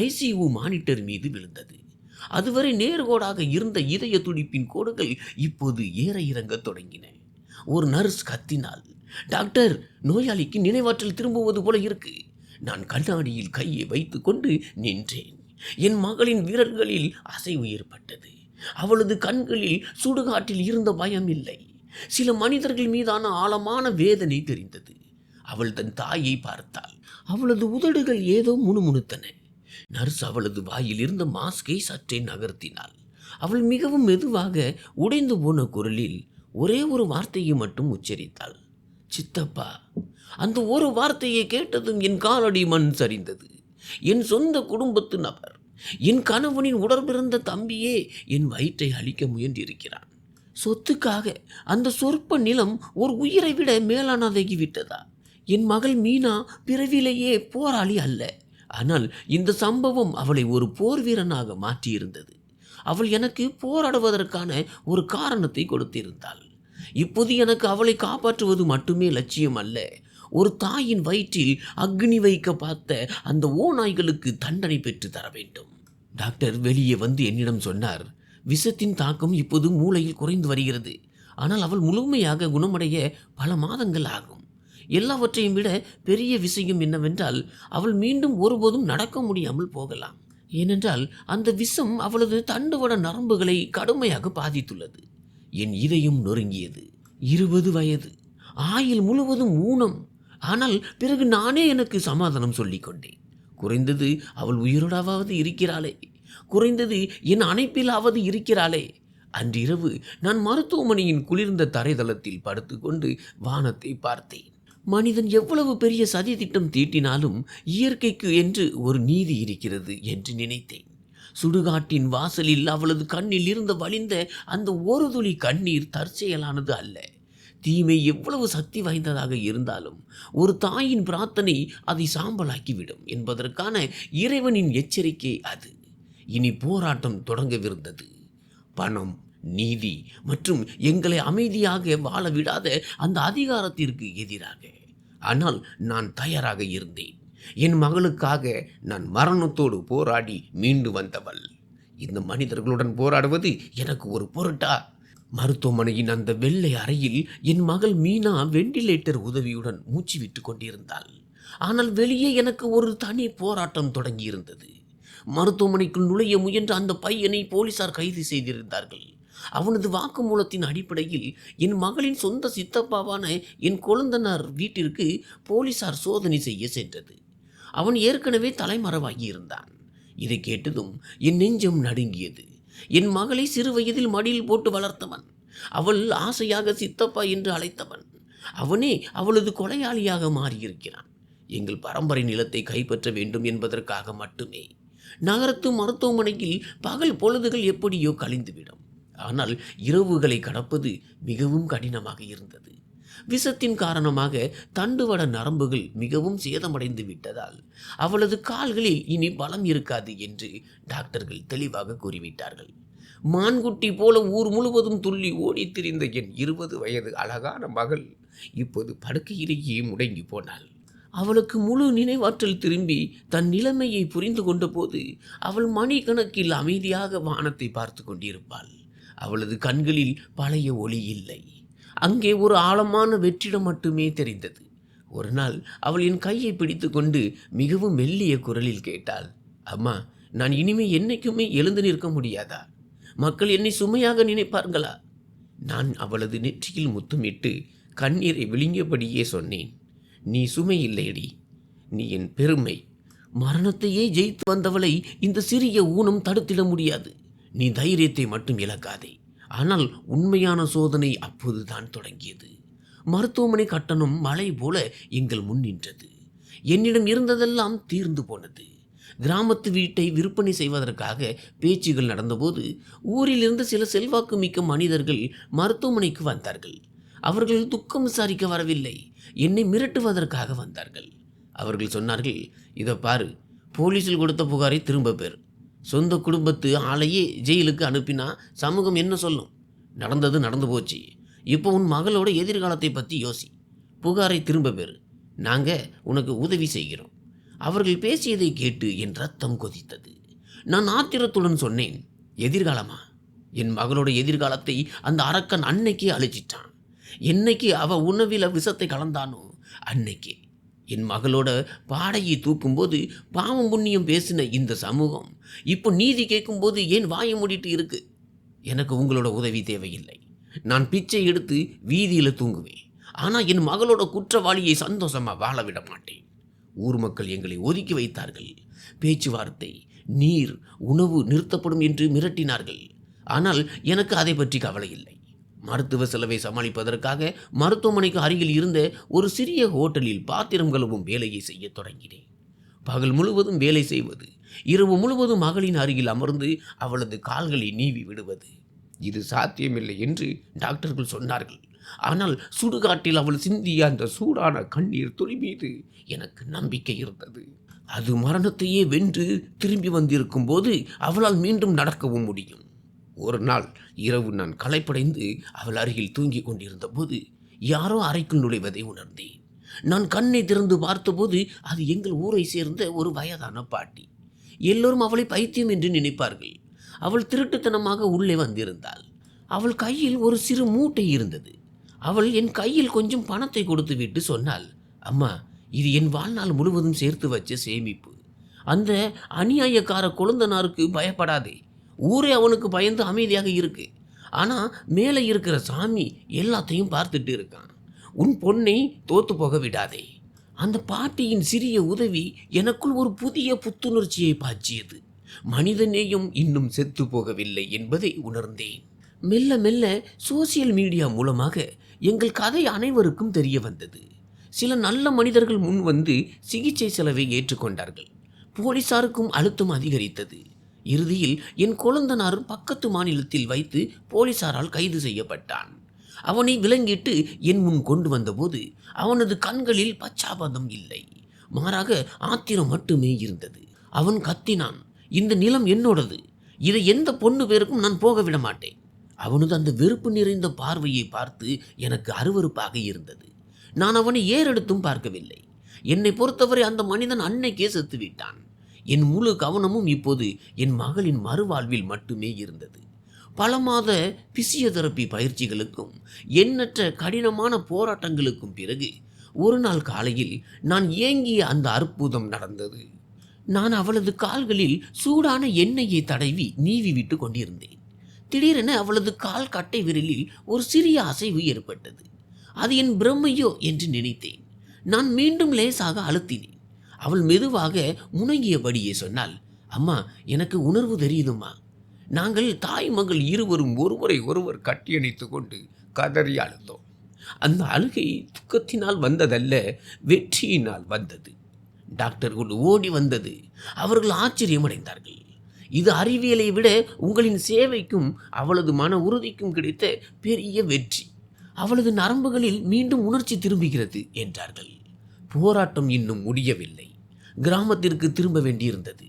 ஐசியூ மானிட்டர் மீது விழுந்தது. அதுவரை நேர்கோடாக இருந்த இதய துடிப்பின் கோடுகள் இப்போது ஏற இறங்க தொடங்கின. ஒரு நர்ஸ் கத்தினாள், டாக்டர், நோயாளிக்கு நினைவாற்றல் திரும்புவது போல இருக்கு. நான் கண்ணாடியில் கையை வைத்து கொண்டு நின்றேன். என் மகளின் விரல்களில் அசைவு ஏற்பட்டது. அவளது கண்களில் சுடுகாட்டில் இருந்த பயம் இல்லை, சில மனிதர்கள் மீதான ஆழமான வேதனை தெரிந்தது. அவள் தன் தாயை பார்த்தாள். அவளது உதடுகள் ஏதோ முணுமுணுத்தன. நர்ஸ் அவளது வாயில் இருந்த மாஸ்கை சற்றே நகர்த்தினாள். அவள் மிகவும் மெதுவாக உடைந்து போன குரலில் ஒரே ஒரு வார்த்தையை மட்டும் உச்சரித்தாள், சித்தப்பா. அந்த ஒரு வார்த்தையை கேட்டதும் என் காலடி மண் சரிந்தது. என் சொந்த குடும்பத்து நபர், என் கணவனின் உடற்பிறந்த தம்பியே என் வயிற்றை அழிக்க முயன்றிருக்கிறான். சொத்துக்காக அந்த சொற்ப நிலம் ஒரு உயிரை விட மேலானதாகிவிட்டதா? என் மகள் மீனா பிறவிலேயே போராளி அல்ல. ஆனால் இந்த சம்பவம் அவளை ஒரு போர் வீரனாக மாற்றியிருந்தது. அவள் எனக்கு போராடுவதற்கான ஒரு காரணத்தை கொடுத்திருந்தாள். இப்போது எனக்கு அவளை காப்பாற்றுவது மட்டுமே லட்சியம் அல்ல. ஒரு தாயின் வயிற்றில் அக்னி வைக்க பார்த்த அந்த ஓநாய்களுக்கு தண்டனை பெற்று தர வேண்டும். டாக்டர் வெளியே வந்து என்னிடம் சொன்னார், விஷத்தின் தாக்கம் இப்போது மூளையில் குறைந்து வருகிறது. ஆனால் அவள் முழுமையாக குணமடைய பல மாதங்கள் ஆகும். எல்லாவற்றையும் விட பெரிய விஷயம் என்னவென்றால், அவள் மீண்டும் ஒருபோதும் நடக்க முடியாமல் போகலாம். ஏனென்றால் அந்த விஷம் அவளது தண்டுவட நரம்புகளை கடுமையாக பாதித்துள்ளது. என் இதயம் நொறுங்கியது. 20 வயது, ஆயுள் முழுவதும் ஊனம். ஆனால் பிறகு நானே எனக்கு சமாதானம் சொல்லிக் கொண்டேன். குறைந்தது அவள் உயிரோடாவது இருக்கிறாளே, குறைந்தது என் அணைப்பிலாவது இருக்கிறாளே. அன்றிரவு நான் மருத்துவமனையின் குளிர்ந்த தரைதளத்தில் படுத்துக்கொண்டு வானத்தை பார்த்தேன். மனிதன் எவ்வளவு பெரிய சதி திட்டம் தீட்டினாலும் இயற்கைக்கு என்று ஒரு நீதி இருக்கிறது என்று நினைத்தேன். சுடுகாட்டின் வாசலில் அவளது கண்ணில் இருந்து வழிந்த அந்த ஒரு துளி கண்ணீர் தற்செயலானது அல்ல. தீமை எவ்வளவு சக்தி வாய்ந்ததாக இருந்தாலும் ஒரு தாயின் பிரார்த்தனை அதை சாம்பலாக்கிவிடும் என்பதற்கான இறைவனின் எச்சரிக்கை அது. இனி போராட்டம் தொடங்கவிருந்தது. பணம், நீதி மற்றும் எங்களை அமைதியாக வாழ விடாத அந்த அதிகாரத்திற்கு எதிராக. ஆனால் நான் தயாராக இருந்தேன். என் மகளுக்காக நான் மரணத்தோடு போராடி மீண்டு வந்தவள். இந்த மனிதர்களுடன் போராடுவது எனக்கு ஒரு பொருட்டா? மருத்துவமனையின் அந்த வெள்ளை அறையில் என் மகள் மீனா வெண்டிலேட்டர் உதவியுடன் மூச்சு விட்டு கொண்டிருந்தாள். ஆனால் வெளியே எனக்கு ஒரு தனி போராட்டம் தொடங்கியிருந்தது. மருத்துவமனைக்குள் நுழைய முயன்ற அந்த பையனை போலீசார் கைது செய்திருந்தார்கள். அவனது வாக்குமூலத்தின் அடிப்படையில் என் மகளின் சொந்த சித்தப்பாவான என் கொழுந்தனார் வீட்டிற்கு போலீசார் சோதனை செய்ய சென்றது. அவன் ஏற்கனவே தலைமறைவாகி இருந்தான். இதை கேட்டதும் என் நெஞ்சம் நடுங்கியது. என் மகளை சிறு வயதில் மடியில் போட்டு வளர்த்தவன், அவள் ஆசையாக சித்தப்பா என்று அழைத்தவன், அவனே அவளது கொலையாளியாக மாறியிருக்கிறான். எங்கள் பரம்பரை நிலத்தை கைப்பற்ற வேண்டும் என்பதற்காக மட்டுமே. நகரத்து மருத்துவமனையில் பகல் பொழுதுகள் எப்படியோ கழிந்துவிடும். ஆனால் இரவுகளை கடப்பது மிகவும் கடினமாக இருந்தது. விஷத்தின் காரணமாக தண்டுவட நரம்புகள் மிகவும் சேதமடைந்து விட்டதால் அவளது கால்களில் இனி பலம் இருக்காது என்று டாக்டர்கள் தெளிவாக கூறிவிட்டார்கள். மான்குட்டி போல ஊர் முழுவதும் துள்ளி ஓடித் திரிந்த என் 20 வயது அழகான மகள் இப்போது படுக்கையிலேயே முடங்கி போனாள். அவளுக்கு முழு நினைவாற்றல் திரும்பி தன் நிலைமையை புரிந்து கொண்ட போது அவள் மணிக்கணக்கில் அமைதியாக வானத்தை பார்த்து கொண்டிருப்பாள். அவளது கண்களில் பழைய ஒளி இல்லை. அங்கே ஒரு ஆழமான வெற்றிடம் மட்டுமே தெரிந்தது. ஒரு நாள் அவள் என் கையை பிடித்து கொண்டு மிகவும் மெல்லிய குரலில் கேட்டாள், அம்மா, நான் இனிமே என்னைக்குமே எழுந்து நிற்க முடியாதா? மக்கள் என்னை சுமையாக நினைப்பார்களா? நான் அவளது நெற்றியில் முத்தமிட்டு கண்ணீரை விழுங்கியபடியே சொன்னேன், நீ சுமை இல்லையடி, நீ என் பெருமை. மரணத்தையே ஜெயித்து வந்தவளை இந்த சிறிய ஊனம் தடுத்திட முடியாது. நீ தைரியத்தை மட்டும் இழக்காதே. ஆனால் உண்மையான சோதனை அப்போதுதான் தொடங்கியது. மருத்துவமனை கட்டணம் மழை போல எங்கள் முன் நின்றது. என்னிடம் இருந்ததெல்லாம் தீர்ந்து போனது. கிராமத்து வீட்டை விற்பனை செய்வதற்காக பேச்சுகள் நடந்தபோது ஊரிலிருந்து சில செல்வாக்கு மிக்க மனிதர்கள் மருத்துவமனைக்கு வந்தார்கள். அவர்கள் துக்கம் விசாரிக்க வரவில்லை, என்னை மிரட்டுவதற்காக வந்தார்கள். அவர்கள் சொன்னார்கள், இதை பாரு, போலீஸில் கொடுத்த புகாரை திரும்ப பெறு. சொந்த குடும்பத்து ஆளையே ஜெயிலுக்கு அனுப்பினா சமூகம் என்ன சொல்லும்? நடந்தது நடந்து போச்சு. இப்போ உன் மகளோட எதிர்காலத்தை பற்றி யோசி. புகாரை திரும்ப பெறு, நாங்கள் உனக்கு உதவி செய்கிறோம். அவர்கள் பேசியதை கேட்டு என் ரத்தம் கொதித்தது. நான் ஆத்திரத்துடன் சொன்னேன், எதிர்காலமா? என் மகளோட எதிர்காலத்தை அந்த அரக்கன் அன்னைக்கே அழிச்சிட்டான். என்னைக்கு அவ உணவில விஷத்தை கலந்தானோ அன்னைக்கே என் மகளோட பாடையை தூக்கும்போது பாவம் புண்ணியம் பேசின இந்த சமூகம் இப்போ நீதி கேட்கும்போது ஏன் வாயை மூடிட்டு இருக்கு? எனக்கு உங்களோட உதவி தேவையில்லை. நான் பிச்சை எடுத்து வீதியில் தூங்குவேன். ஆனால் என் மகளோட குற்றவாளியை சந்தோஷமாக வாழ விட மாட்டேன். ஊர் மக்கள் எங்களை ஒதுக்கி வைத்தார்கள். பேச்சுவார்த்தை, நீர், உணவு நிறுத்தப்படும் என்று மிரட்டினார்கள். ஆனால் எனக்கு அதை பற்றி கவலை இல்லை. மருத்துவ செலவை சமாளிப்பதற்காக மருத்துவமனைக்கு அருகில் இருந்த ஒரு சிறிய ஹோட்டலில் பாத்திரம் கழுவும் வேலையை செய்ய தொடங்கினேன். பகல் முழுவதும் வேலை செய்வது, இரவு முழுவதும் மகளின் அருகில் அமர்ந்து அவளது கால்களை நீவி விடுவது, இது சாத்தியமில்லை என்று டாக்டர்கள் சொன்னார்கள். ஆனால் சுடுகாட்டில் அவள் சிந்திய அந்த சூடான கண்ணீர் துளி மீது எனக்கு நம்பிக்கை இருந்தது. அது மரணத்தையே வென்று திரும்பி வந்திருக்கும் போது அவளால் மீண்டும் நடக்கவும் முடியும். ஒரு நாள் இரவு நான் களைப்படைந்து அவள் அருகில் தூங்கிக் கொண்டிருந்த போது யாரோ அறைக்குள் நுழைவதை உணர்ந்தேன். நான் கண்ணை திறந்து பார்த்தபோது அது எங்கள் ஊரை சேர்ந்த ஒரு வயதான பாட்டி. எல்லோரும் அவளை பைத்தியம் என்று நினைப்பார்கள். அவள் திருட்டுத்தனமாக உள்ளே வந்திருந்தாள். அவள் கையில் ஒரு சிறு மூட்டை இருந்தது. அவள் என் கையில் கொஞ்சம் பணத்தை கொடுத்து விட்டு சொன்னாள், அம்மா, இது என் வாழ்நாள் முழுவதும் சேர்த்து வச்ச சேமிப்பு. அந்த அநியாயக்கார கொழுந்தனாருக்கு பயப்படாதே. ஊரே அவனுக்கு பயந்து அமைதியாக இருக்கு. ஆனால் மேலே இருக்கிற சாமி எல்லாத்தையும் பார்த்துட்டு இருக்கான். உன் பொண்ணை தோத்து போக விடாதே. அந்த பாட்டியின் சிறிய உதவி எனக்குள் ஒரு புதிய புத்துணர்ச்சியை பாய்ச்சியது. மனிதநேயம் இன்னும் செத்து போகவில்லை என்பதை உணர்ந்தேன். மெல்ல மெல்ல சோசியல் மீடியா மூலமாக எங்கள் கதை அனைவருக்கும் தெரிய வந்தது. சில நல்ல மனிதர்கள் முன் வந்து சிகிச்சை செலவை ஏற்றுக்கொண்டார்கள். போலீசாருக்கும் அழுத்தம் அதிகரித்தது. இறுதியில் என் கொழுந்தனார் பக்கத்து மாநிலத்தில் வைத்து போலீசாரால் கைது செய்யப்பட்டான். அவனை விலங்கிட்டு என் முன் கொண்டு வந்தபோது அவனது கண்களில் பச்சாபதம் இல்லை, மாறாக ஆத்திரம் மட்டுமே இருந்தது. அவன் கத்தினான், இந்த நிலம் என்னோடது, இதை எந்த பொண்ணு பேருக்கும் நான் போக விட மாட்டேன். அவனது அந்த வெறுப்பு நிறைந்த பார்வையை பார்த்து எனக்கு அருவருப்பாக இருந்தது. நான் அவனை ஏறெடுத்தும் பார்க்கவில்லை. என்னை பொறுத்தவரை அந்த மனிதன் அன்னைக்கே செத்து விட்டான். என் முழு கவனமும் இப்போது என் மகளின் மறுவாழ்வில் மட்டுமே இருந்தது. பல மாத பிசியோதெரபி பயிற்சிகளுக்கும் எண்ணற்ற கடினமான போராட்டங்களுக்கும் பிறகு ஒரு நாள் காலையில் நான் ஏங்கிய அந்த அற்புதம் நடந்தது. நான் அவளது கால்களில் சூடான எண்ணெயை தடவி நீவி விட்டு கொண்டிருந்தேன். திடீரென அவளது கால் கட்டை விரலில் ஒரு சிறிய அசைவு ஏற்பட்டது. அது என் பிரம்மையோ என்று நினைத்தேன். நான் மீண்டும் லேசாக அழுத்தினேன். அவள் மெதுவாக முணங்கியபடியே சொன்னாள், அம்மா, எனக்கு உணர்வு தெரியுதும்மா. நாங்கள் தாய் மகள் இருவரும் ஒருவரை ஒருவர் கட்டியணைத்து கொண்டு கதறி அழுந்தோம். அந்த அழுகை துக்கத்தினால் வந்ததல்ல, வெற்றியினால் வந்தது. டாக்டர் கொண்டு ஓடி வந்தது. அவர்கள் ஆச்சரியமடைந்தார்கள். இது அறிவியலை விட உங்களின் சேவைக்கும் அவளது மன உறுதிக்கும் கிடைத்த பெரிய வெற்றி. அவளது நரம்புகளில் மீண்டும் உணர்ச்சி திரும்புகிறது என்றார்கள். போராட்டம் இன்னும் முடியவில்லை. கிராமத்திற்கு திரும்ப வேண்டியிருந்தது.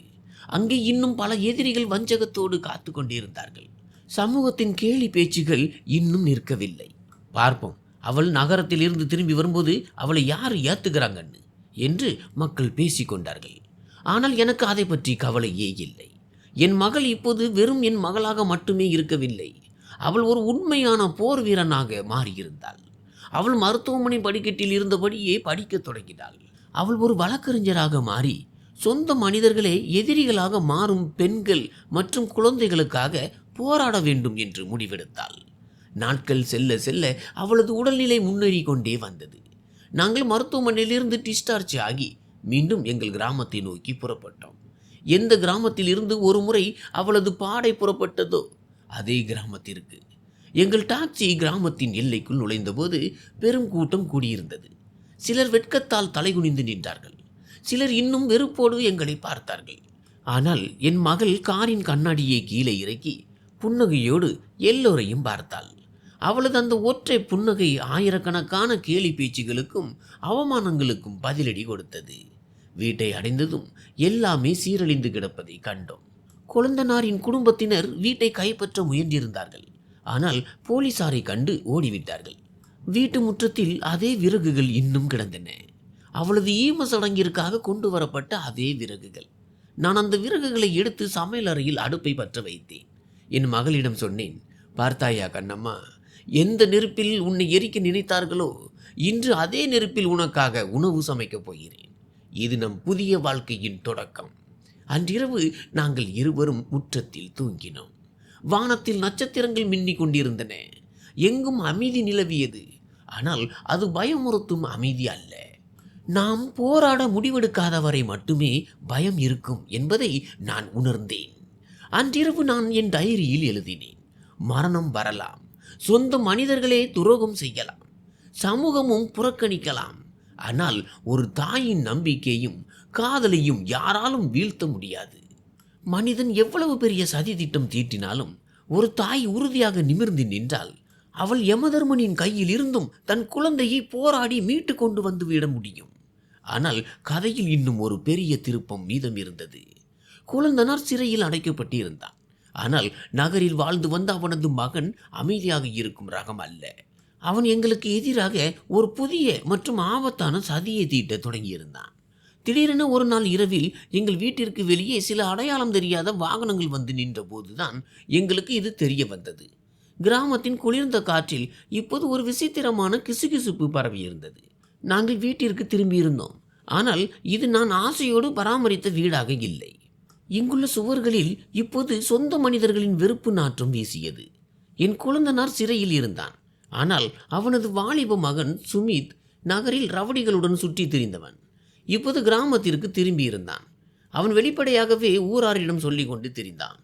அங்கே இன்னும் பல எதிரிகள் வஞ்சகத்தோடு காத்து கொண்டிருந்தார்கள். சமூகத்தின் கேலி பேச்சுகள் இன்னும் நிற்கவில்லை. பார்ப்போம், அவள் நகரத்தில் இருந்து திரும்பி வரும்போது அவளை யார் ஏத்துக்கிறாங்கன்னு என்று மக்கள் பேசிக்கொண்டார்கள். ஆனால் எனக்கு அதை பற்றி கவலையே இல்லை. என் மகள் இப்போது வெறும் என் மகளாக மட்டுமே இருக்கவில்லை. அவள் ஒரு உண்மையான போர் வீரனாக மாறியிருந்தாள். அவள் மருத்துவமனை படிக்கட்டில் இருந்தபடியே படிக்கத் தொடங்கினாள். அவள் ஒரு வழக்கறிஞராக மாறி சொந்த மனிதர்களே எதிரிகளாக மாறும் பெண்கள் மற்றும் குழந்தைகளுக்காக போராட வேண்டும் என்று முடிவெடுத்தாள். நாட்கள் செல்ல செல்ல அவளது உடல்நிலை முன்னேறி கொண்டே வந்தது. நாங்கள் மருத்துவமனையிலிருந்து டிஸ்சார்ஜ் ஆகி மீண்டும் எங்கள் கிராமத்தை நோக்கி புறப்பட்டோம். எந்த கிராமத்தில் இருந்து ஒரு முறை அவளது பாடை புறப்பட்டதோ அதே கிராமத்திற்கு. எங்கள் டாக்ஸி கிராமத்தின் எல்லைக்குள் நுழைந்தபோது பெரும் கூட்டம் கூடியிருந்தது. சிலர் வெட்கத்தால் தலைகுனிந்து நின்றார்கள். சிலர் இன்னும் வெறுப்போடு எங்களை பார்த்தார்கள். ஆனால் என் மகள் காரின் கண்ணாடியை கீழே இறக்கி புன்னகையோடு எல்லோரையும் பார்த்தாள். அவளது அந்த ஒற்றை புன்னகை ஆயிரக்கணக்கான கேலி பேச்சுகளுக்கும் அவமானங்களுக்கும் பதிலடி கொடுத்தது. வீட்டை அடைந்ததும் எல்லாமே சீரழிந்து கிடப்பதை கண்டோம். கொழுந்தனாரின் குடும்பத்தினர் வீட்டை கைப்பற்ற முயன்றிருந்தார்கள். ஆனால் போலீசாரை கண்டு ஓடிவிட்டார்கள். வீட்டு முற்றத்தில் அதே விறகுகள் இன்னும் கிடந்தன. அவளது ஈம சடங்கிற்காக கொண்டு வரப்பட்ட அதே விறகுகள். நான் அந்த விறகுகளை எடுத்து சமையல் அறையில் அடுப்பை பற்ற வைத்தேன். என் மகளிடம் சொன்னேன், பார்த்தாயா கண்ணம்மா, எந்த நெருப்பில் உன்னை எரிக்க நினைத்தார்களோ இன்று அதே நெருப்பில் உனக்காக உணவு சமைக்கப் போகிறேன். இது நம் புதிய வாழ்க்கையின் தொடக்கம். அன்றிரவு நாங்கள் இருவரும் முற்றத்தில் தூங்கினோம். வானத்தில் நட்சத்திரங்கள் மின்னிக் கொண்டிருந்தன. எங்கும் அமைதி நிலவியது. ஆனால் அது பயமுறுத்தும் அமைதி அல்ல. நாம் போராட முடிவெடுக்காதவரை மட்டுமே பயம் இருக்கும் என்பதை நான் உணர்ந்தேன். அன்றிரவு நான் என் டைரியில் எழுதினேன், மரணம் வரலாம், சொந்த மனிதர்களே துரோகம் செய்யலாம், சமூகமும் புறக்கணிக்கலாம். ஆனால் ஒரு தாயின் நம்பிக்கையும் காதலையும் யாராலும் வீழ்த்த முடியாது. மனிதன் எவ்வளவு பெரிய சதி திட்டம் தீட்டினாலும் ஒரு தாய் உறுதியாக நிமிர்ந்து நின்றால் அவள் யமதர்மனின் கையில் இருந்தும் தன் குழந்தையை போராடி மீட்டு கொண்டு வந்து விட முடியும். ஆனால் கதையில் இன்னும் ஒரு பெரிய திருப்பம் மீதம் இருந்தது. குழந்தனார் சிறையில் அடைக்கப்பட்டிருந்தான். ஆனால் நகரில் வாழ்ந்து வந்த அவனது மகன் அமைதியாக இருக்கும் ரகம் அல்ல. அவன் எங்களுக்கு எதிராக ஒரு புதிய மற்றும் ஆபத்தான சதியை தீட்ட தொடங்கியிருந்தான். திடீரென ஒரு நாள் இரவில் எங்கள் வீட்டிற்கு வெளியே சில அடையாளம் தெரியாத வாகனங்கள் வந்து நின்ற போதுதான் எங்களுக்கு இது தெரிய வந்தது. கிராமத்தின் குளிர்ந்த காற்றில் இப்போது ஒரு விசித்திரமான கிசுகிசுப்பு பரவியிருந்தது. நாங்கள் வீட்டிற்கு திரும்பியிருந்தோம். ஆனால் இது நான் ஆசையோடு பராமரித்த வீடாக இல்லை. இங்குள்ள சுவர்களில் இப்போது சொந்த மனிதர்களின் வெறுப்பு நாற்றம் வீசியது. என் குழந்தனார் சிறையில் இருந்தான். ஆனால் அவனது வாலிப மகன் சுமித் நகரில் ரவடிகளுடன் சுற்றி திரிந்தவன். இப்போது கிராமத்திற்கு திரும்பியிருந்தான். அவன் வெளிப்படையாகவே ஊராரிடம் சொல்லி கொண்டு திரிந்தான்,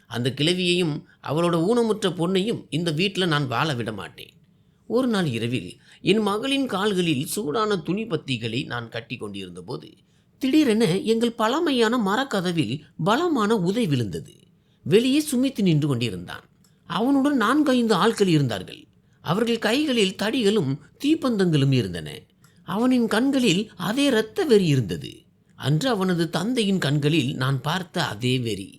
அந்த கிழவியையும் அவளோட ஊனமுற்ற பொண்ணையும் இந்த வீட்டில் நான் வாழ விட மாட்டேன். ஒரு நாள் இரவில் என் மகளின் கால்களில் சூடான துணி பத்திகளை நான் கட்டி கொண்டிருந்த போது திடீரென எங்கள் பழமையான மரக்கதவில் பலமான உதை விழுந்தது. வெளியே சுமித்து நின்று கொண்டிருந்தான். அவனுடன் 4-5 ஆட்கள் இருந்தார்கள். அவர்கள் கைகளில் தடிகளும் தீப்பந்தங்களும் இருந்தன. அவனின் கண்களில் அதே இரத்த வெறி இருந்தது. அன்று அவனது தந்தையின் கண்களில் நான் பார்த்த அதே வெறி.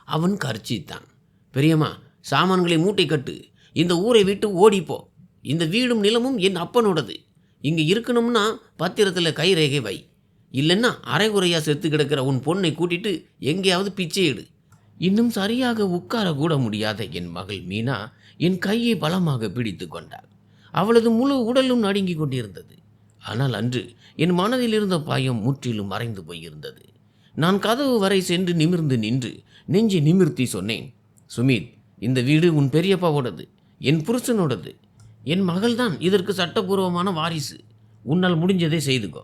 அவன் கர்ச்சித்தான், பெரியம்மா, சாமான்களை மூட்டை கட்டு, இந்த ஊரை விட்டு ஓடிப்போ. இந்த வீடும் நிலமும் என் அப்பனோடது. இங்கே இருக்கணும்னா பத்திரத்தில் கைரேகை வை, இல்லைன்னா அரைகுறையாக செத்து கிடக்கிற உன் பொண்ணை கூட்டிட்டு எங்கேயாவது பிச்சை எடு. இன்னும் சரியாக உட்கார கூட முடியாத என் மகள் மீனா என் கையை பலமாக பிடித்து கொண்டாள். அவளது முழு உடலும் நடுங்கி கொண்டிருந்தது. ஆனால் அன்று என் மனதில் இருந்த பயம் முற்றிலும் மறைந்து போயிருந்தது. நான் கதவு வரை சென்று நிமிர்ந்து நின்று நெஞ்சை நிமிர்த்தி சொன்னேன், சுமித், இந்த வீடு உன் பெரியப்பாவோடது, என் புருஷனோடது. என் மகள்தான் இதற்கு சட்டபூர்வமான வாரிசு. உன்னால் முடிஞ்சதை செய்துக்கோ.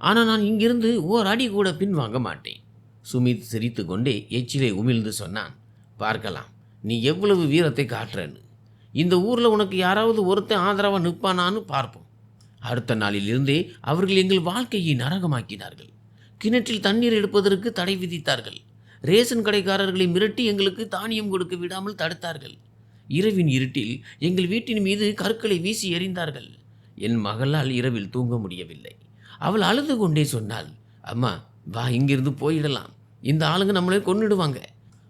ஆனால் நான் இங்கிருந்து ஓர் அடி கூட பின்வாங்க மாட்டேன். சுமித் சிரித்து கொண்டே எச்சிலை உமிழ்ந்து சொன்னான், பார்க்கலாம் நீ எவ்வளவு வீரத்தை காட்டுறன்னு. இந்த ஊரில் உனக்கு யாராவது ஒருத்தன் ஆதரவாக நிற்பானான்னு பார்ப்போம். அடுத்த நாளிலிருந்தே அவர்கள் எங்கள் வாழ்க்கையை நரகமாக்கினார்கள். கிணற்றில் தண்ணீர் எடுப்பதற்கு தடை விதித்தார்கள். ரேஷன் கடைக்காரர்களை மிரட்டி எங்களுக்கு தானியம் கொடுக்க விடாமல் தடுத்தார்கள். இரவின் இருட்டில் எங்கள் வீட்டின் மீது கற்களை வீசி எறிந்தார்கள். என் மகளால் இரவில் தூங்க முடியவில்லை. அவள் அழுது கொண்டே சொன்னாள், அம்மா வா, இங்கிருந்து போயிடலாம், இந்த ஆளுங்க நம்மளை கொன்னுடுவாங்க.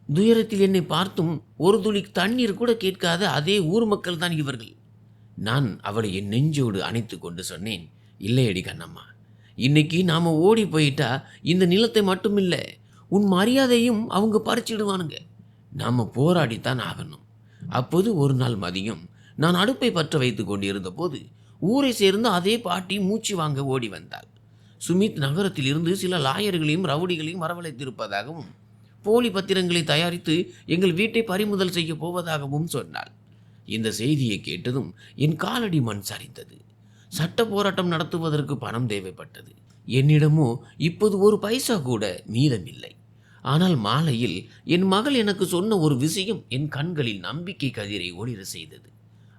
துயரத்தில் என்னை பார்த்தும் ஒரு துளி தண்ணீர் கூட கேட்காத அதே ஊர் மக்கள் தான் இவர்கள். நான் அவளை என் நெஞ்சோடு அணைத்து கொண்டு சொன்னேன், இல்லையடி கண்ணம்மா, இன்னைக்கு நாம் ஓடி போயிட்டா இந்த நிலத்தை மட்டுமில்லை, உன் மரியாதையும் அவங்க பறிச்சிடுவானுங்க. நாம் போராடித்தான் ஆகணும். அப்போது ஒரு நாள் மதியம் நான் அடுப்பை பற்ற வைத்து கொண்டிருந்த போது ஊரை சேர்ந்து அதே பாட்டி மூச்சு வாங்க ஓடி வந்தாள். சுமித் நகரத்தில் இருந்து சில லாயர்களையும் ரவுடிகளையும் வரவழைத்திருப்பதாகவும் போலி பத்திரங்களை தயாரித்து எங்கள் வீட்டை பறிமுதல் செய்ய போவதாகவும் சொன்னாள். இந்த செய்தியை கேட்டதும் என் காலடி மண் சரிந்தது. சட்ட போராட்டம் நடத்துவதற்கு பணம் தேவைப்பட்டது. என்னிடமோ இப்போது ஒரு பைசா கூட மீதமில்லை. ஆனால் மாலையில் என் மகள் எனக்கு சொன்ன ஒரு விஷயம் என் கண்களில் நம்பிக்கை கதிரை ஒளிர செய்தது.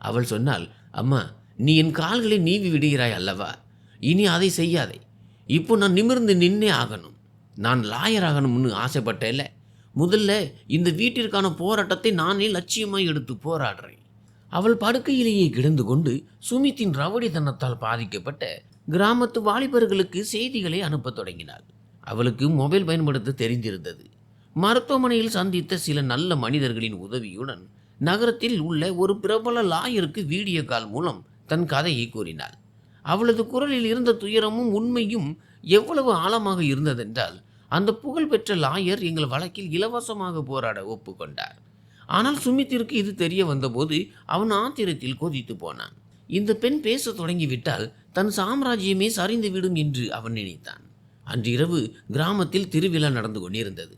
அவள் சொன்னாள், அம்மா, நீ என் கால்களை நீவி விடுகிறாய் அல்லவா, இனி அதை செய்யாதே. இப்போ நான் நிமிர்ந்து நின்னே ஆகணும். நான் லாயர் ஆகணும்னு ஆசைப்பட்டேன்ல, முதல்ல இந்த வீட்டிற்கான போராட்டத்தை நானே லட்சியமாய் எடுத்து போராடுறேன். அவள் படுக்கையிலேயே கிடந்து கொண்டு சுமித்தின் ரவடித்தனத்தால் பாதிக்கப்பட்ட கிராமத்து வாலிபர்களுக்கு செய்திகளை அனுப்பத் தொடங்கினாள். அவளுக்கு மொபைல் பயன்படுத்த தெரிந்திருந்தது. மருத்துவமனையில் சந்தித்த சில நல்ல மனிதர்களின் உதவியுடன் நகரத்தில் உள்ள ஒரு பிரபல லாயருக்கு வீடியோ கால் மூலம் தன் கதையை கூறினாள். அவளது குரலில் இருந்த துயரமும் உண்மையும் எவ்வளவு ஆழமாக இருந்ததென்றால், அந்த புகழ்பெற்ற லாயர் எங்கள் வழக்கில் இலவசமாக போராட ஒப்புக்கொண்டார். ஆனால் சுமித்திற்கு இது தெரிய வந்தபோது அவன் ஆத்திரத்தில் கொதித்து போனான். இந்த பெண் பேச தொடங்கிவிட்டால் தன் சாம்ராஜ்யமே சரிந்துவிடும் என்று அவன் நினைத்தான். அன்றிரவு கிராமத்தில் திருவிழா நடந்து கொண்டிருந்தது.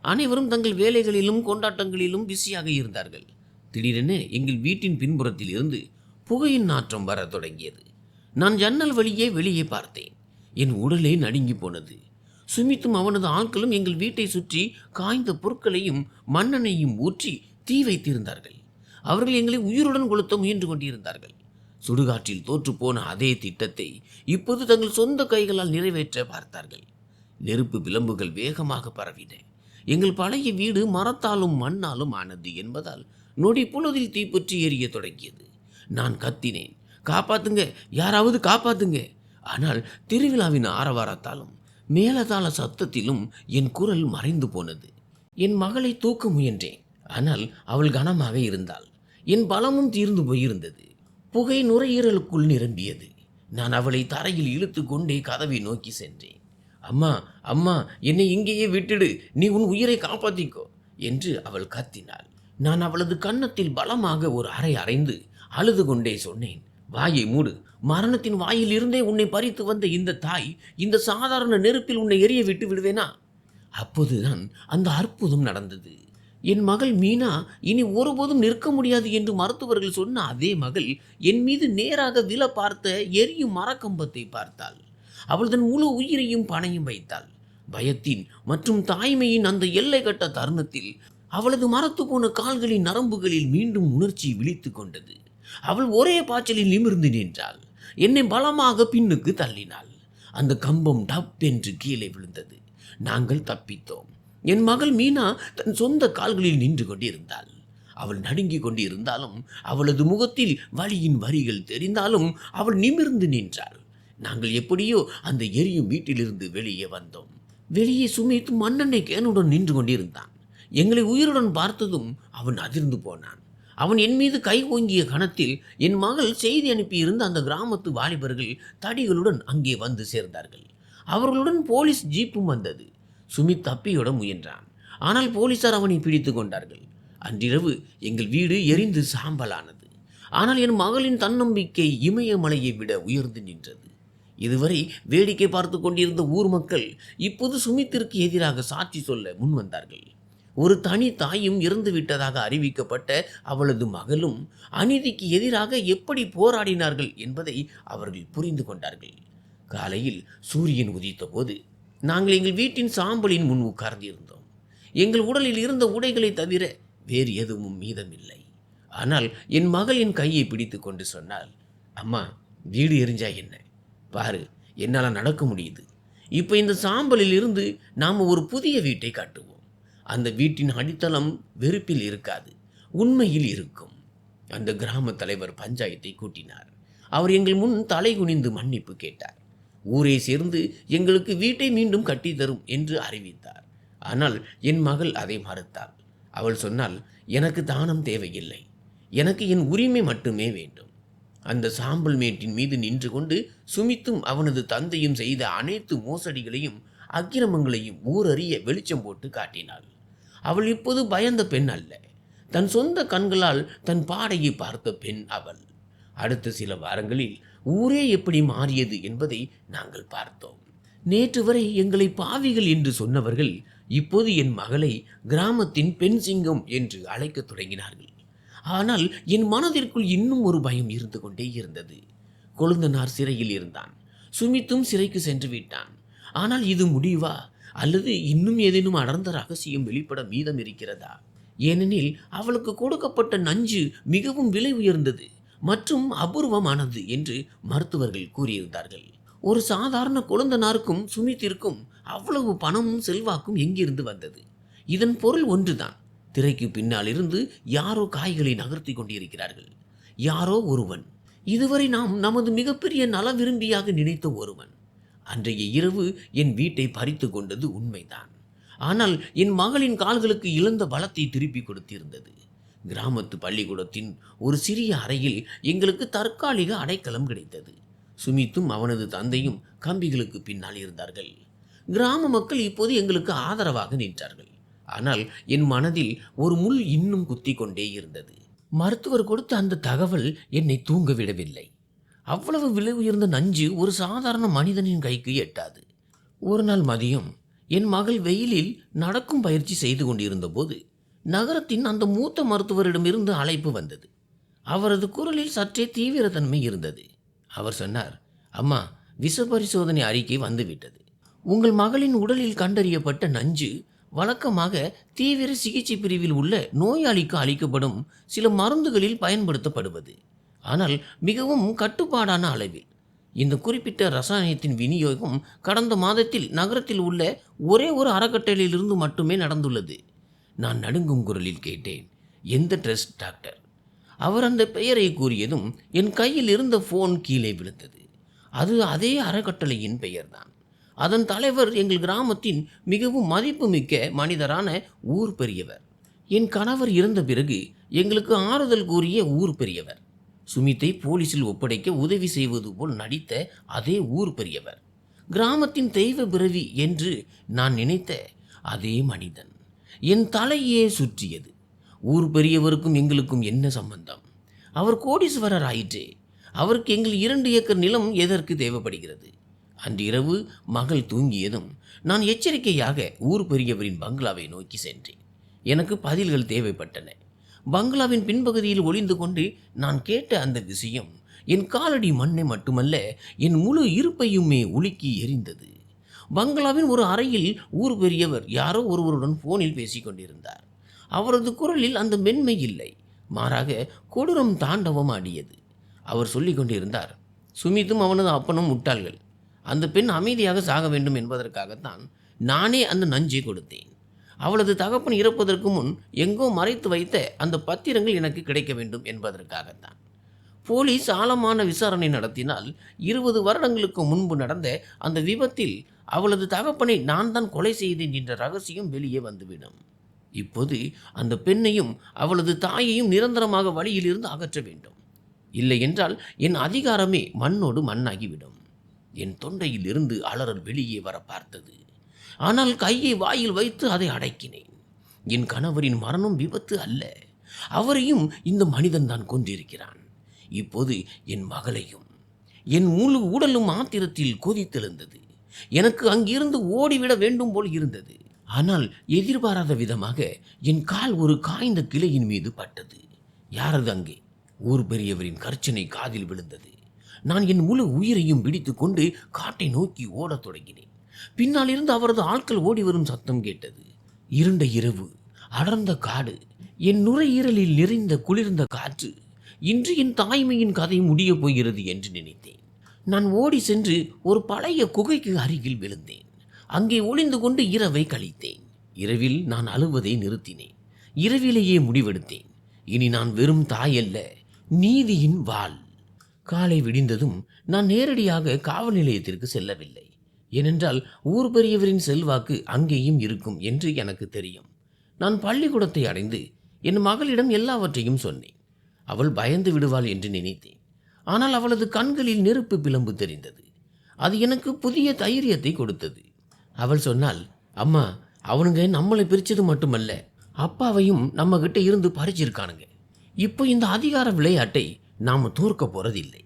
அனைவரும் தங்கள் வேலைகளிலும் கொண்டாட்டங்களிலும் பிஸியாக இருந்தார்கள். திடீரென எங்கள் வீட்டின் பின்புறத்தில் இருந்து புகையின் நாற்றம் வர தொடங்கியது. நான் ஜன்னல் வழியே வெளியே பார்த்தேன். என் உடலே நடுங்கி போனது. சுமித்தும் அவனது ஆட்களும் எங்கள் வீட்டை சுற்றி காய்ந்த பொருட்களையும் மண்ணெண்ணையும் ஊற்றி தீ வைத்திருந்தார்கள். அவர்கள் எங்களை உயிருடன் கொளுத்த முயன்று கொண்டிருந்தார்கள். சுடுகாற்றில் தோற்றுப்போன அதே திட்டத்தை இப்போது தங்கள் சொந்த கைகளால் நிறைவேற்ற பார்த்தார்கள். நெருப்பு விளம்புகள் வேகமாக பரவின. எங்கள் பழைய வீடு மரத்தாலும் மண்ணாலும் ஆனது என்பதால் நொடி பொழுதில் தீப்பற்றி எரிய தொடங்கியது. நான் கத்தினேன், காப்பாத்துங்க, யாராவது காப்பாத்துங்க. ஆனால் திருவிழாவின் ஆரவாரத்தாலும் மேலதாள சத்தத்திலும் என் குரல் மறைந்து போனது. என் மகளை தூக்க முயன்றேன். ஆனால் அவள் கனமாக இருந்தாள். என் பலமும் தீர்ந்து போயிருந்தது. புகை நுரையீரலுக்குள் நிரம்பியது. நான் அவளை தரையில் இழுத்து கொண்டே கதவை நோக்கி சென்றேன். அம்மா, அம்மா, என்னை இங்கேயே விட்டுடு, நீ உன் உயிரை காப்பாற்றிக்கோ என்று அவள் கத்தினாள். நான் அவளது கன்னத்தில் பலமாக ஒரு அறை அறைந்து அழுது கொண்டே சொன்னேன், வாயை மூடு, மரணத்தின் வாயில் இருந்தே உன்னை பறித்து வந்த இந்த தாய் இந்த சாதாரண நெருப்பில் உன்னை எரிய விட்டு விடுவேனா? அப்போதுதான் அந்த அற்புதம் நடந்தது. என் மகள் மீனா இனி ஒருபோதும் நிற்க முடியாது என்று மருத்துவர்கள் சொன்ன அதே மகள் என் மீது நேராக விழ பார்த்த எரியும் மரக்கம்பத்தை பார்த்தாள். அவள் தன் முழு உயிரையும் பணையும் வைத்தாள். பயத்தின் மற்றும் தாய்மையின் அந்த எல்லை கட்ட தருணத்தில் அவளது மரத்து போன கால்களின் நரம்புகளில் மீண்டும் உணர்ச்சி விழித்து கொண்டது. அவள் ஒரே பாய்ச்சலில் நிமிர்ந்து நின்றாள். என்னை பலமாக பின்னுக்கு தள்ளினாள். அந்த கம்பம் டப் என்று கீழே விழுந்தது. நாங்கள் தப்பித்தோம். என் மகள் மீனா தன் சொந்த கால்களில் நின்று கொண்டிருந்தாள். அவள் நடுங்கிக் கொண்டிருந்தாலும், அவளது முகத்தில் வலியின் வரிகள் தெரிந்தாலும் அவள் நிமிர்ந்து நின்றாள். நாங்கள் எப்படியோ அந்த எரியும் வீட்டிலிருந்து வெளியே வந்தோம். வெளியே சுமித் மண்ணெண்ணெய் கேனுடன் நின்று கொண்டிருந்தான். எங்களை உயிருடன் பார்த்ததும் அவன் அதிர்ந்து போனான். அவன் என் மீது கை ஓங்கிய கணத்தில் என் மகள் செய்தி அனுப்பியிருந்த அந்த கிராமத்து வாலிபர்கள் தடிகளுடன் அங்கே வந்து சேர்ந்தார்கள். அவர்களுடன் போலீஸ் ஜீப்பும் வந்தது. சுமித் தப்பியோட முயன்றான். ஆனால் போலீசார் அவனை பிடித்து கொண்டார்கள். அன்றிரவு எங்கள் வீடு எரிந்து சாம்பலானது. ஆனால் என் மகளின் தன்னம்பிக்கை இமயமலையை விட உயர்ந்து நின்றது. இதுவரை வேடிக்கை பார்த்து கொண்டிருந்த ஊர் மக்கள் இப்போது சுமித்திற்கு எதிராக சாட்சி சொல்ல முன் வந்தார்கள். ஒரு தனி தாயும் இறந்து விட்டதாக அறிவிக்கப்பட்ட அவளது மகளும் அநீதிக்கு எதிராக எப்படி போராடினார்கள் என்பதை அவர்கள் புரிந்து கொண்டார்கள். காலையில் சூரியன் உதித்த போது நாங்கள் எங்கள் வீட்டின் சாம்பலின் முன் உட்கார்ந்திருந்தோம். எங்கள் உடலில் இருந்த உடைகளை தவிர வேறு எதுவும் மீதமில்லை. ஆனால் என் மகள் என் கையை பிடித்து கொண்டு சொன்னாள், அம்மா, வீடு எரிஞ்சா என்ன, பாரு, என்னால் நடக்க முடியுது. இப்போ இந்த சாம்பலில் இருந்து நாம் ஒரு புதிய வீட்டை கட்டுவோம். அந்த வீட்டின் அடித்தளம் வெறுப்பில் இருக்காது, உண்மையில் இருக்கும். அந்த கிராம தலைவர் பஞ்சாயத்தை கூட்டினார். அவர் எங்கள் முன் தலை குனிந்து மன்னிப்பு கேட்டார். ஊரே சேர்ந்து எங்களுக்கு வீட்டை மீண்டும் கட்டித்தரும் என்று அறிவித்தார். ஆனால் என் மகள் அதை மறுத்தாள். அவள் சொன்னால், எனக்கு தானம் தேவையில்லை, எனக்கு என் உரிமை மட்டுமே வேண்டும். அந்த சாம்பல் மேட்டின் மீது நின்று கொண்டு சுமித்தும் அவனது தந்தையும் செய்த அனைத்து மோசடிகளையும் அக்கிரமங்களையும் ஊரறிய வெளிச்சம் போட்டு காட்டினாள். அவள் இப்போது பயந்த பெண் அல்ல, தன் சொந்த கண்களால் தன் பாடையை பார்த்த பெண் அவள். அடுத்த சில வாரங்களில் ஊரே எப்படி மாறியது என்பதை நாங்கள் பார்த்தோம். நேற்று வரை எங்களை பாவிகள் என்று சொன்னவர்கள் இப்போது என் மகளை கிராமத்தின் பெண் சிங்கம் என்று அழைக்கத் தொடங்கினார்கள். ஆனால் என் மனதிற்குள் இன்னும் ஒரு பயம் இருந்து கொண்டே இருந்தது. கொழுந்தனார் சிறையில் இருந்தான், சுமித்தும் சிறைக்கு சென்று விட்டான். ஆனால் இது முடிவா, அல்லது இன்னும் ஏதேனும் அடர்ந்த ரகசியம் வெளிப்பட மீதம் இருக்கிறதா? ஏனெனில் அவளுக்கு கொடுக்கப்பட்ட நஞ்சு மிகவும் விலை உயர்ந்தது மற்றும் அபூர்வமானது என்று மருத்துவர்கள் கூறியிருந்தார்கள். ஒரு சாதாரண கொழுந்தனாருக்கும் சுமித்திற்கும் அவ்வளவு பணமும் செல்வாக்கும் எங்கிருந்து வந்தது? இதன் பொருள் ஒன்றுதான். திரைக்கு பின்னால் இருந்து யாரோ காய்களை நகர்த்தி கொண்டிருக்கிறார்கள். யாரோ ஒருவன், இதுவரை நாம் நமது மிகப்பெரிய நல விரும்பியாக நினைத்த ஒருவன். அன்றைய இரவு என் வீட்டை பறித்து கொண்டது உண்மைதான். ஆனால் என் மகளின் கால்களுக்கு இழந்த பலத்தை திருப்பி கொடுத்திருந்தது. கிராமத்து பள்ளிக்கூடத்தின் ஒரு சிறிய அறையில் எங்களுக்கு தற்காலிக அடைக்கலம் கிடைத்தது. சுமித்தும் அவனது தந்தையும் கம்பிகளுக்கு பின்னால் இருந்தார்கள். கிராம மக்கள் இப்போது எங்களுக்கு ஆதரவாக நின்றார்கள். ஆனால் என் மனதில் ஒரு முள் இன்னும் குத்தி கொண்டே இருந்தது. மருத்துவர் கொடுத்த அந்த தகவல் என்னை தூங்க விடவில்லை. அவ்வளவு விலை உயர்ந்த நஞ்சு ஒரு சாதாரண மனிதனின் கைக்கு எட்டாது. ஒரு நாள் மதியம் என் மகள் வெயிலில் நடக்கும் பயிற்சி செய்து கொண்டிருந்த போது நகரத்தின் அந்த மூத்த மருத்துவரிடமிருந்து அழைப்பு வந்தது. அவரது குரலில் சற்றே தீவிரத்தன்மை இருந்தது. அவர் சொன்னார், அம்மா, விஷ பரிசோதனை அறிக்கை வந்துவிட்டது. உங்கள் மகளின் உடலில் கண்டறியப்பட்ட நஞ்சு வழக்கமாக தீவிர சிகிச்சை பிரிவில் உள்ள நோயாளிக்கு அளிக்கப்படும் சில மருந்துகளில் பயன்படுத்தப்படுவது. ஆனால் மிகவும் கட்டுப்பாடான அளவில். இந்த குறிப்பிட்ட ரசாயனத்தின் விநியோகம் கடந்த மாதத்தில் நகரத்தில் உள்ள ஒரே ஒரு அறக்கட்டளையிலிருந்து மட்டுமே நடந்துள்ளது. நான் நடுங்கும் குரலில் கேட்டேன், எந்த ட்ரஸ்ட் டாக்டர்? அவர் அந்த பெயரை கூறியதும் என் கையில் இருந்த ஃபோன் கீழே விழுந்தது. அது அதே அறக்கட்டளையின் பெயர்தான். அதன் தலைவர் எங்கள் கிராமத்தின் மிகவும் மதிப்புமிக்க மனிதரான ஊர் பெரியவர். என் கணவர் இறந்த பிறகு எங்களுக்கு ஆறுதல் கூறிய ஊர் பெரியவர். சுமித்தை போலீசில் ஒப்படைக்க உதவி செய்வது போல் நடித்த அதே ஊர் பெரியவர். கிராமத்தின் தெய்வ பிறவி என்று நான் நினைத்த அதே மனிதன். என் தலையே சுற்றியது. ஊர் பெரியவருக்கும் எங்களுக்கும் என்ன சம்பந்தம்? அவர் கோடீஸ்வரர் ஆயிற்றே. அவருக்கு எங்கள் 2 ஏக்கர் நிலம் எதற்கு தேவைப்படுகிறது? அன்றிரவு மகள் தூங்கியதும் நான் எச்சரிக்கையாக ஊர் பெரியவரின் பங்களாவை நோக்கி சென்றேன். எனக்கு பதில்கள் தேவைப்பட்டன. பங்களாவின் பின்பகுதியில் ஒளிந்து கொண்டு நான் கேட்ட அந்த விஷயம் என் காலடி மண்ணை மட்டுமல்ல, என் முழு இருப்பையுமே உலுக்கி எரிந்தது. பங்களாவின் ஒரு அறையில் ஊர் பெரியவர் யாரோ ஒருவருடன் போனில் பேசிக் கொண்டிருந்தார். அவரது குரலில் அந்த மென்மை இல்லை, மாறாக கொடூரம் தாண்டவம் ஆடியது. அவர் சொல்லிக் கொண்டிருந்தார், சுமித்தும் அவனது அப்பனும் முட்டாள்கள். அந்த பெண் அமைதியாக சாக வேண்டும் என்பதற்காகத்தான் நானே அந்த நஞ்சை கொடுத்தேன். அவளது தகப்பன் இறப்பதற்கு முன் எங்கோ மறைத்து வைத்த அந்த பத்திரங்கள் எனக்கு கிடைக்க வேண்டும் என்பதற்காகத்தான். போலீஸ் ஆழமான விசாரணை நடத்தினால் 20 வருடங்களுக்கு முன்பு நடந்த அந்த விபத்தில் அவளது தகப்பனை நான் தான் கொலை செய்தேன் என்ற ரகசியம் வெளியே வந்துவிடும். இப்போது அந்த பெண்ணையும் அவளது தாயையும் நிரந்தரமாக வழியிலிருந்து அகற்ற வேண்டும். இல்லை என்றால் என் அதிகாரமே மண்ணோடு மண்ணாகிவிடும். என் தொண்டையில் இருந்து அலறல் வெளியே வர பார்த்தது. ஆனால் கையை வாயில் வைத்து அதை அடக்கினேன். என் கணவரின் மரணம் விபத்து அல்ல. அவரையும் இந்த மனிதன் தான் கொன்றிருக்கிறான். இப்போது என் மகளையும். என் முழு உடலும் ஆத்திரத்தில் கொதித்தெழுந்தது. எனக்கு அங்கிருந்து ஓடிவிட வேண்டும் போல் இருந்தது. ஆனால் எதிர்பாராத விதமாக என் கால் ஒரு காய்ந்த கிளையின் மீது பட்டது. யாரது அங்கே? ஊர் பெரியவரின் கர்ச்சனை காதில் விழுந்தது. நான் என் முழு உயிரையும் பிடித்து கொண்டு காட்டை நோக்கி ஓடத் தொடங்கினேன். பின்னால் இருந்து அவரது ஆட்கள் ஓடி வரும் சத்தம் கேட்டது. இருண்ட இரவு, அடர்ந்த காடு, என் நுரையீரலில் நிறைந்த குளிர்ந்த காற்று. இன்று என் தாய்மையின் கதை முடியப் போகிறது என்று நினைத்தேன். நான் ஓடி சென்று ஒரு பழைய குகைக்கு அருகில் விழுந்தேன். அங்கே ஒளிந்து கொண்டு இரவை கழித்தேன். இரவில் நான் அழுவதை நிறுத்தினேன். இரவிலேயே முடிவெடுத்தேன், இனி நான் வெறும் தாயல்ல, நீதியின் வாள். காலை விடிந்ததும் நான் நேரடியாக காவல் நிலையத்திற்கு செல்லவில்லை. ஏனென்றால் ஊர் பெரியவரின் செல்வாக்கு அங்கேயும் இருக்கும் என்று எனக்கு தெரியும். நான் பள்ளிக்கூடத்தை அடைந்து என் மகளிடம் எல்லாவற்றையும் சொன்னேன். அவள் பயந்து விடுவாள் என்று நினைத்தேன். ஆனால் அவளது கண்களில் நெருப்பு பிளம்பு தெரிந்தது. அது எனக்கு புதிய தைரியத்தை கொடுத்தது. அவள் சொன்னாள், அம்மா, அவனுங்க நம்மளை பிரித்தது மட்டுமல்ல, அப்பாவையும் நம்ம கிட்ட இருந்து பறிச்சிருக்கானுங்க. இப்போ இந்த அதிகார விளையாட்டை நாம் தோற்க போறதில்லை,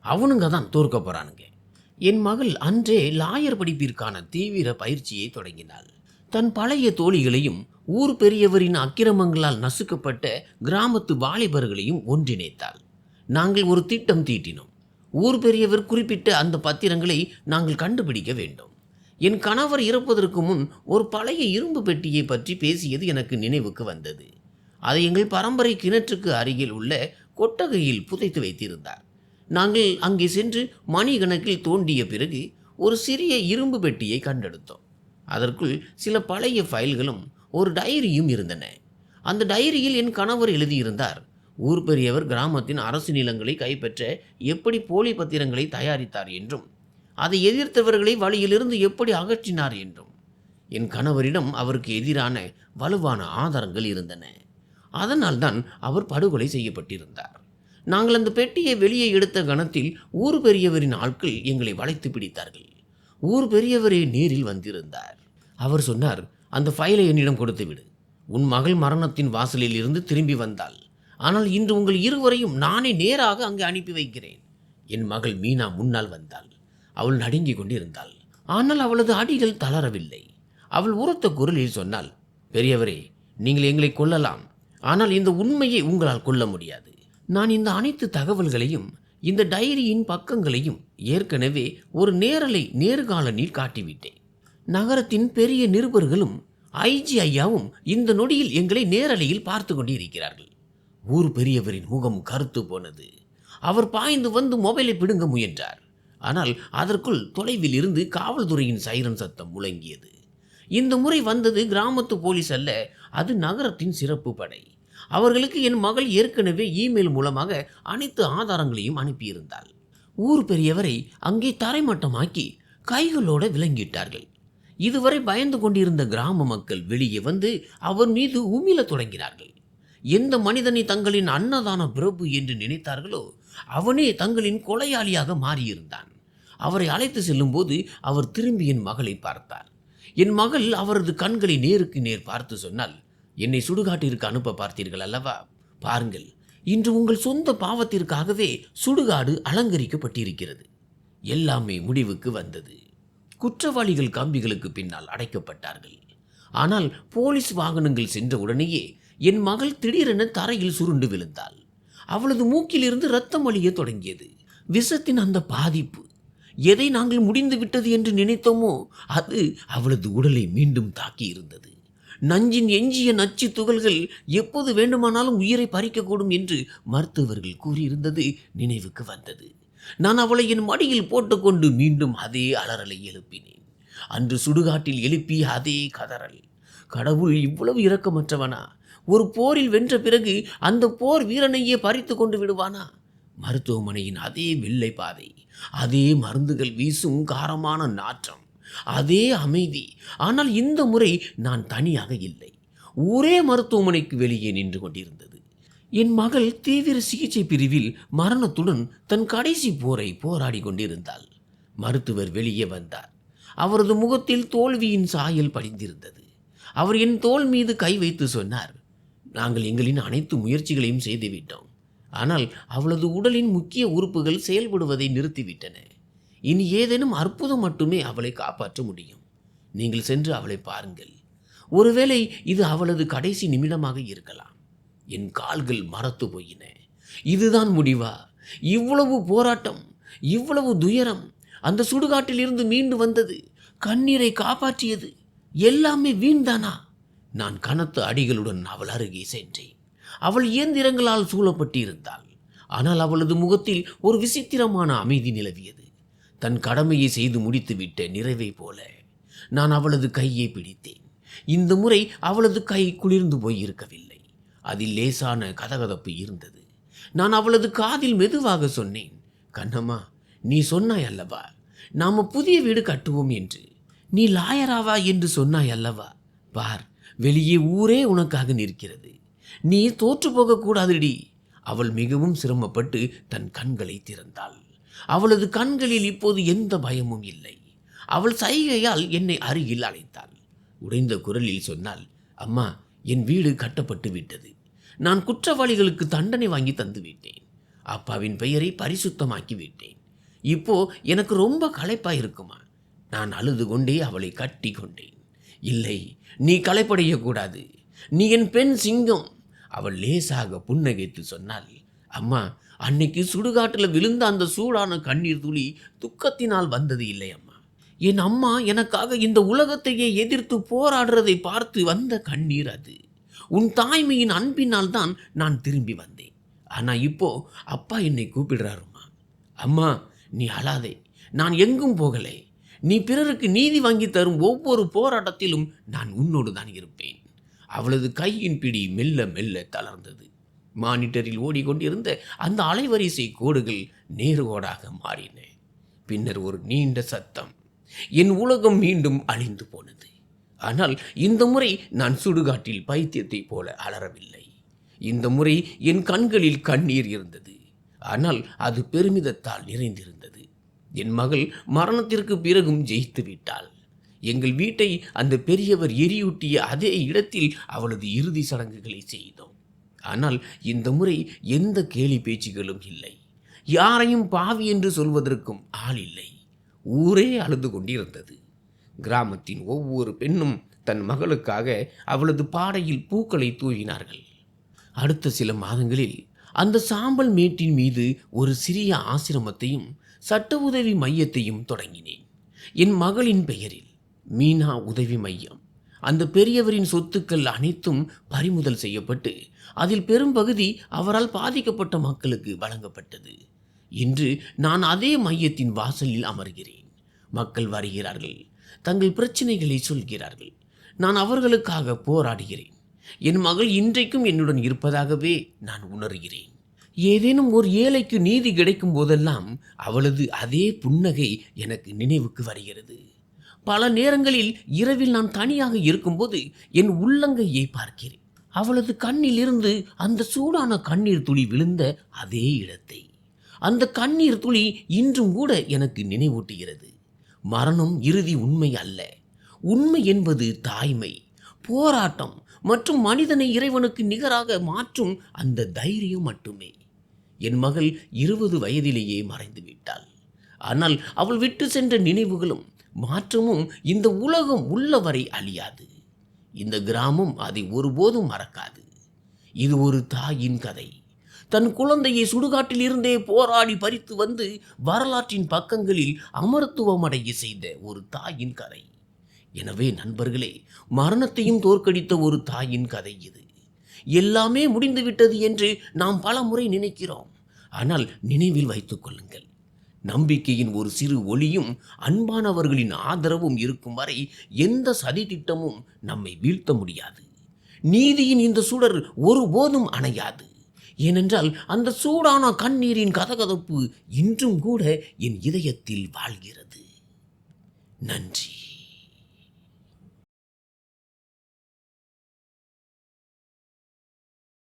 அவனுங்க தான் தோற்க போறானுங்க. என் மகள் அன்றே லாயர் படிப்பிற்கான தீவிர பயிற்சியை தொடங்கினாள். தன் பழைய தோழிகளையும் ஊர் பெரியவரின் அக்கிரமங்களால் நசுக்கப்பட்ட கிராமத்து வாலிபர்களையும் ஒன்றிணைத்தாள். நாங்கள் ஒரு திட்டம் தீட்டினோம். ஊர் பெரியவர் குறிப்பிட்ட அந்த பத்திரங்களை நாங்கள் கண்டுபிடிக்க வேண்டும். என் கணவர் இறப்பதற்கு முன் ஒரு பழைய இரும்பு பெட்டியை பற்றி பேசியது எனக்கு நினைவுக்கு வந்தது. அதை எங்கள் பரம்பரை கிணற்றுக்கு அருகில் உள்ள கொட்டகையில் புதைத்து வைத்திருந்தார். நாங்கள் அங்கே சென்று மணிக்கணக்கில் தோண்டிய பிறகு ஒரு சிறிய இரும்பு பெட்டியை கண்டெடுத்தோம். அதற்குள் சில பழைய ஃபைல்களும் ஒரு டைரியும் இருந்தன. அந்த டைரியில் என் கணவர் எழுதியிருந்தார், ஊர் பெரியவர் கிராமத்தின் அரசு நிலங்களை கைப்பற்ற எப்படி போலி பத்திரங்களை தயாரித்தார் என்றும், அதை எதிர்த்தவர்களை வழியிலிருந்து எப்படி அகற்றினார் என்றும். என் கணவரிடம் அவருக்கு எதிரான வலுவான ஆதாரங்கள் இருந்தன. அதனால்தான் அவர் படுகொலை செய்யப்பட்டிருந்தார். நாங்கள் அந்த பெட்டியை வெளியே எடுத்த கணத்தில் ஊர் பெரியவரின் ஆட்கள் எங்களை வளைத்து பிடித்தார்கள். ஊர் பெரியவரே நேரில் வந்திருந்தார். அவர் சொன்னார், அந்த ஃபைலை என்னிடம் கொடுத்து விடு. உன் மகள் மரணத்தின் வாசலில் இருந்து திரும்பி வந்தாள். ஆனால் இன்று உங்கள் இருவரையும் நானே நேராக அங்கு அனுப்பி வைக்கிறேன். என் மகள் மீனா முன்னால் வந்தாள். அவள் நடுங்கிக் கொண்டிருந்தாள். ஆனால் அவளது அடிகள் தளரவில்லை. அவள் உரத்த குரலில் சொன்னாள், பெரியவரே, நீங்கள் எங்களை கொல்லலாம், ஆனால் இந்த உண்மையை உங்களால் கொல்ல முடியாது. நான் இந்த அனைத்து தகவல்களையும், இந்த டைரியின் பக்கங்களையும் ஏற்கனவே ஒரு நேர்காணலில் காட்டிவிட்டேன். நகரத்தின் பெரிய நிருபர்களும் ஐஜி ஐயாவும் இந்த நொடியில் எங்களை நேரலையில் பார்த்து கொண்டிருக்கிறார்கள். ஊர் பெரியவரின் முகம் கருத்து போனது. அவர் பாய்ந்து வந்து மொபைலை பிடுங்க முயன்றார். ஆனால் அதற்குள் தொலைவில் இருந்து காவல்துறையின் சைரன் சத்தம் முழங்கியது. இந்த முறை வந்தது கிராமத்து போலீஸ் அல்ல, அது நகரத்தின் சிறப்பு படை. அவர்களுக்கு என் மகள் ஏற்கனவே இமெயில் மூலமாக அனைத்து ஆதாரங்களையும் அனுப்பியிருந்தாள். ஊர் பெரியவரை அங்கே தரைமட்டமாக்கி கைகளோட விலங்கிட்டார்கள். இதுவரை பயந்து கொண்டிருந்த கிராம மக்கள் வெளியே வந்து அவர் மீது உமிழத் தொடங்கினார்கள். எந்த மனிதனை தங்களின் அன்னதான பிரபு என்று நினைத்தார்களோ அவனே தங்களின் கொலையாளியாக மாறியிருந்தான். அவரை அழைத்து செல்லும் போது அவர் திரும்பி என் மகளை பார்த்தார். என் மகள் அவரது கண்களை நேருக்கு நேர் பார்த்து சொன்னால், என்னை சுடுகாட்டிற்கு அனுப்ப பார்த்தீர்கள் அல்லவா? பாருங்கள், இன்று உங்கள் சொந்த பாவத்திற்காகவே சுடுகாடு அலங்கரிக்கப்பட்டிருக்கிறது. எல்லாமே முடிவுக்கு வந்தது. குற்றவாளிகள் கம்பிகளுக்கு பின்னால் அடைக்கப்பட்டார்கள். ஆனால் போலீஸ் வாகனங்கள் சென்ற உடனேயே என் மகள் திடீரென தரையில் சுருண்டு விழுந்தாள். அவளது மூக்கிலிருந்து இரத்தம் வழிய தொடங்கியது. விஷத்தின் அந்த பாதிப்பு, எதை நாங்கள் முடிந்து விட்டது என்று நினைத்தோமோ அது அவளது உடலை மீண்டும் தாக்கி இருந்தது. நஞ்சின் எஞ்சிய நச்சு துகள்கள் எப்போது வேண்டுமானாலும் உயிரை பறிக்கக்கூடும் என்று மருத்துவர்கள் கூறியிருந்தது நினைவுக்கு வந்தது. நான் அவளை என் மடியில் போட்டுக்கொண்டு மீண்டும் அதே அலறலை எழுப்பினேன். அன்று சுடுகாட்டில் எழுப்பிய அதே கதறல். கடவுள் இவ்வளவு இரக்கமற்றவனா? ஒரு போரில் வென்ற பிறகு அந்த போர் வீரனையே பறித்து கொண்டு விடுவானா? மருத்துவமனையின் அதே வெள்ளை பாதை, அதே மருந்துகள் வீசும் காரமான நாற்றம், அதே அமைதி. ஆனால் இந்த முறை நான் தனியாக இல்லை. ஒரே மருத்துவமனைக்கு வெளியே நின்று கொண்டிருந்தது. என் மகள் தீவிர சிகிச்சை பிரிவில் மரணத்துடன் தன் கடைசி போரை போராடி கொண்டிருந்தாள். மருத்துவர் வெளியே வந்தார். அவரது முகத்தில் தோல்வியின் சாயல் படிந்திருந்தது. அவர் என் தோள் மீது கை வைத்து சொன்னார், நாங்கள் எங்களின் அனைத்து முயற்சிகளையும் செய்துவிட்டோம். ஆனால் அவளது உடலின் முக்கிய உறுப்புகள் செயல்படுவதை நிறுத்திவிட்டன. இனி ஏதேனும் அற்புதம் மட்டுமே அவளை காப்பாற்ற முடியும். நீங்கள் சென்று அவளை பாருங்கள். ஒருவேளை இது அவளது கடைசி நிமிடமாக இருக்கலாம். என் கால்கள் மரத்து போயின. இதுதான் முடிவா? இவ்வளவு போராட்டம், இவ்வளவு துயரம், அந்த சுடுகாட்டில் இருந்து மீண்டு வந்தது, கண்ணீரை காப்பாற்றியது, எல்லாமே வீண்தானா? நான் கனத்த அடிகளுடன் அவள் அருகே சென்றேன். அவள் இயந்திரங்களால் சூழப்பட்டு இருந்தாள். ஆனால் அவளது முகத்தில் ஒரு விசித்திரமான அமைதி நிலவியது. தன் கடமையை செய்து முடித்துவிட்ட நிறைவை போல நான் அவளது கையை பிடித்தேன். இந்த முறை அவளது கை குளிர்ந்து போயிருக்கவில்லை. அதில் லேசான கதகதப்பு இருந்தது. நான் அவளது காதில் மெதுவாக சொன்னேன், கண்ணம்மா, நீ சொன்னாய் அல்லவா நாம புதிய வீடு கட்டுவோம் என்று. நீ லாயராவா என்று சொன்னாய் அல்லவா. பார், வெளியே ஊரே உனக்காக நிற்கிறது. நீ தோற்று போகக்கூடாதுடி. அவள் மிகவும் சிரமப்பட்டு தன் கண்களை திறந்தாள். அவளது கண்களில் இப்போது எந்த பயமும் இல்லை. அவள் சைகையால் என்னை அருகில் அழைத்தாள். உடைந்த குரலில் சொன்னாள், அம்மா, என் வீடு கட்டப்பட்டு விட்டது. நான் குற்றவாளிகளுக்கு தண்டனை வாங்கி தந்து விட்டேன். அப்பாவின் பெயரை பரிசுத்தமாக்கி விட்டேன். இப்போ எனக்கு ரொம்ப களைப்பாக இருக்குமா. நான் அழுது கொண்டே அவளை கட்டி கொண்டேன். இல்லை, நீ களைப்படையக்கூடாது. நீ என் பெண் சிங்கம். அவள் லேசாக புன்னகைத்து சொன்னாள், அம்மா, அன்னைக்கு சுடுகாட்டில் விழுந்த அந்த சூடான கண்ணீர் துளி துக்கத்தினால் வந்தது இல்லை அம்மா. என் அம்மா எனக்காக இந்த உலகத்தையே எதிர்த்து போராடுறதை பார்த்து வந்த கண்ணீர் அது. உன் தாய்மையின் அன்பினால் தான் நான் திரும்பி வந்தேன். ஆனால் இப்போ அப்பா என்னை கூப்பிடுறாருமா. அம்மா, நீ அழாதே. நான் எங்கும் போகலை. நீ பிறருக்கு நீதி வாங்கி தரும் ஒவ்வொரு போராட்டத்திலும் நான் உன்னோடு தான் இருப்பேன். அவளது கையின் பிடி மெல்ல மெல்ல தளர்ந்தது. மானிட்டரில் ஓடிக்கொண்டிருந்த அந்த அலைவரிசை கோடுகள் நேர்கோடாக மாறின. பின்னர் ஒரு நீண்ட சத்தம். என் உலகம் மீண்டும் அழிந்து போனது. ஆனால் இந்த முறை நான் சுடுகாட்டில் பைத்தியத்தை போல அலறவில்லை. இந்த முறை என் கண்களில் கண்ணீர் இருந்தது. ஆனால் அது பெருமிதத்தால் நிறைந்திருந்தது. என் மகள் மரணத்திற்கு பிறகும் ஜெயித்து விட்டாள். எங்கள் வீட்டை அந்த பெரியவர் எரியூட்டிய அதே இடத்தில் அவளது இறுதி சடங்குகளை செய்தோம். ஆனால் இந்த முறை எந்த கேலி பேச்சுகளும் இல்லை. யாரையும் பாவி என்று சொல்வதற்கும் ஆள் இல்லை. ஊரே அழுது கொண்டிருந்தது. கிராமத்தின் ஒவ்வொரு பெண்ணும் தன் மகளுக்காக அவளது பாடையில் பூக்களை தூவினார்கள். அடுத்த சில மாதங்களில் அந்த சாம்பல் மேட்டின் மீது ஒரு சிறிய ஆசிரமத்தையும் சட்ட உதவி மையத்தையும் தொடங்கினேன். என் மகளின் பெயரில் மீனா உதவி மையம். அந்த பெரியவரின் சொத்துக்கள் அனைத்தும் பறிமுதல் செய்யப்பட்டு அதில் பெரும்பகுதி அவரால் பாதிக்கப்பட்ட மக்களுக்கு வழங்கப்பட்டது. இன்று நான் அதே மையத்தின் வாசலில் அமர்கிறேன். மக்கள் வருகிறார்கள், தங்கள் பிரச்சனைகளை சொல்கிறார்கள். நான் அவர்களுக்காக போராடுகிறேன். என் மகள் இன்றைக்கும் என்னுடன் இருப்பதாகவே நான் உணர்கிறேன். ஏதேனும் ஒரு ஏழைக்கு நீதி கிடைக்கும் போதெல்லாம் அவளது அதே புன்னகை எனக்கு நினைவுக்கு வருகிறது. பல நேரங்களில் இரவில் நான் தனியாக இருக்கும்போது என் உள்ளங்கையை பார்க்கிறேன். அவளது கண்ணில் இருந்து அந்த சூடான கண்ணீர் துளி விழுந்த அதே இடத்தை. அந்த கண்ணீர் துளி இன்றும் கூட எனக்கு நினைவூட்டுகிறது. மரணம் இறுதி உண்மை அல்ல. உண்மை என்பது தாய்மை, போராட்டம் மற்றும் மனிதனை இறைவனுக்கு நிகராக மாற்றும் அந்த தைரியம் மட்டுமே. என் மகள் 20 வயதிலேயே மறைந்து விட்டாள். ஆனால் அவள் விட்டு சென்ற நினைவுகளும் மாற்றமும் இந்த உலகம் உள்ளவரை அழியாது. இந்த கிராமம் அதை ஒருபோதும் மறக்காது. இது ஒரு தாயின் கதை. தன் குழந்தையை சுடுகாட்டில் இருந்தே போராடி பறித்து வந்து வரலாற்றின் பக்கங்களில் அமரத்துவமடைய செய்த ஒரு தாயின் கதை. எனவே நண்பர்களே, மரணத்தையும் தோற்கடித்த ஒரு தாயின் கதை இது. எல்லாமே முடிந்துவிட்டது என்று நாம் பல முறை நினைக்கிறோம். ஆனால் நினைவில் வைத்துக் கொள்ளுங்கள், நம்பிக்கையின் ஒரு சிறு ஒளியும் அன்பானவர்களின் ஆதரவும் இருக்கும் வரை எந்த சதி திட்டமும் நம்மை வீழ்த்த முடியாது. நீதியின் இந்த சுடர் ஒருபோதும் அணையாது. ஏனென்றால் அந்த சூடான கண்ணீரின் கதகதப்பு இன்றும் கூட என் இதயத்தில் வாழ்கிறது. நன்றி.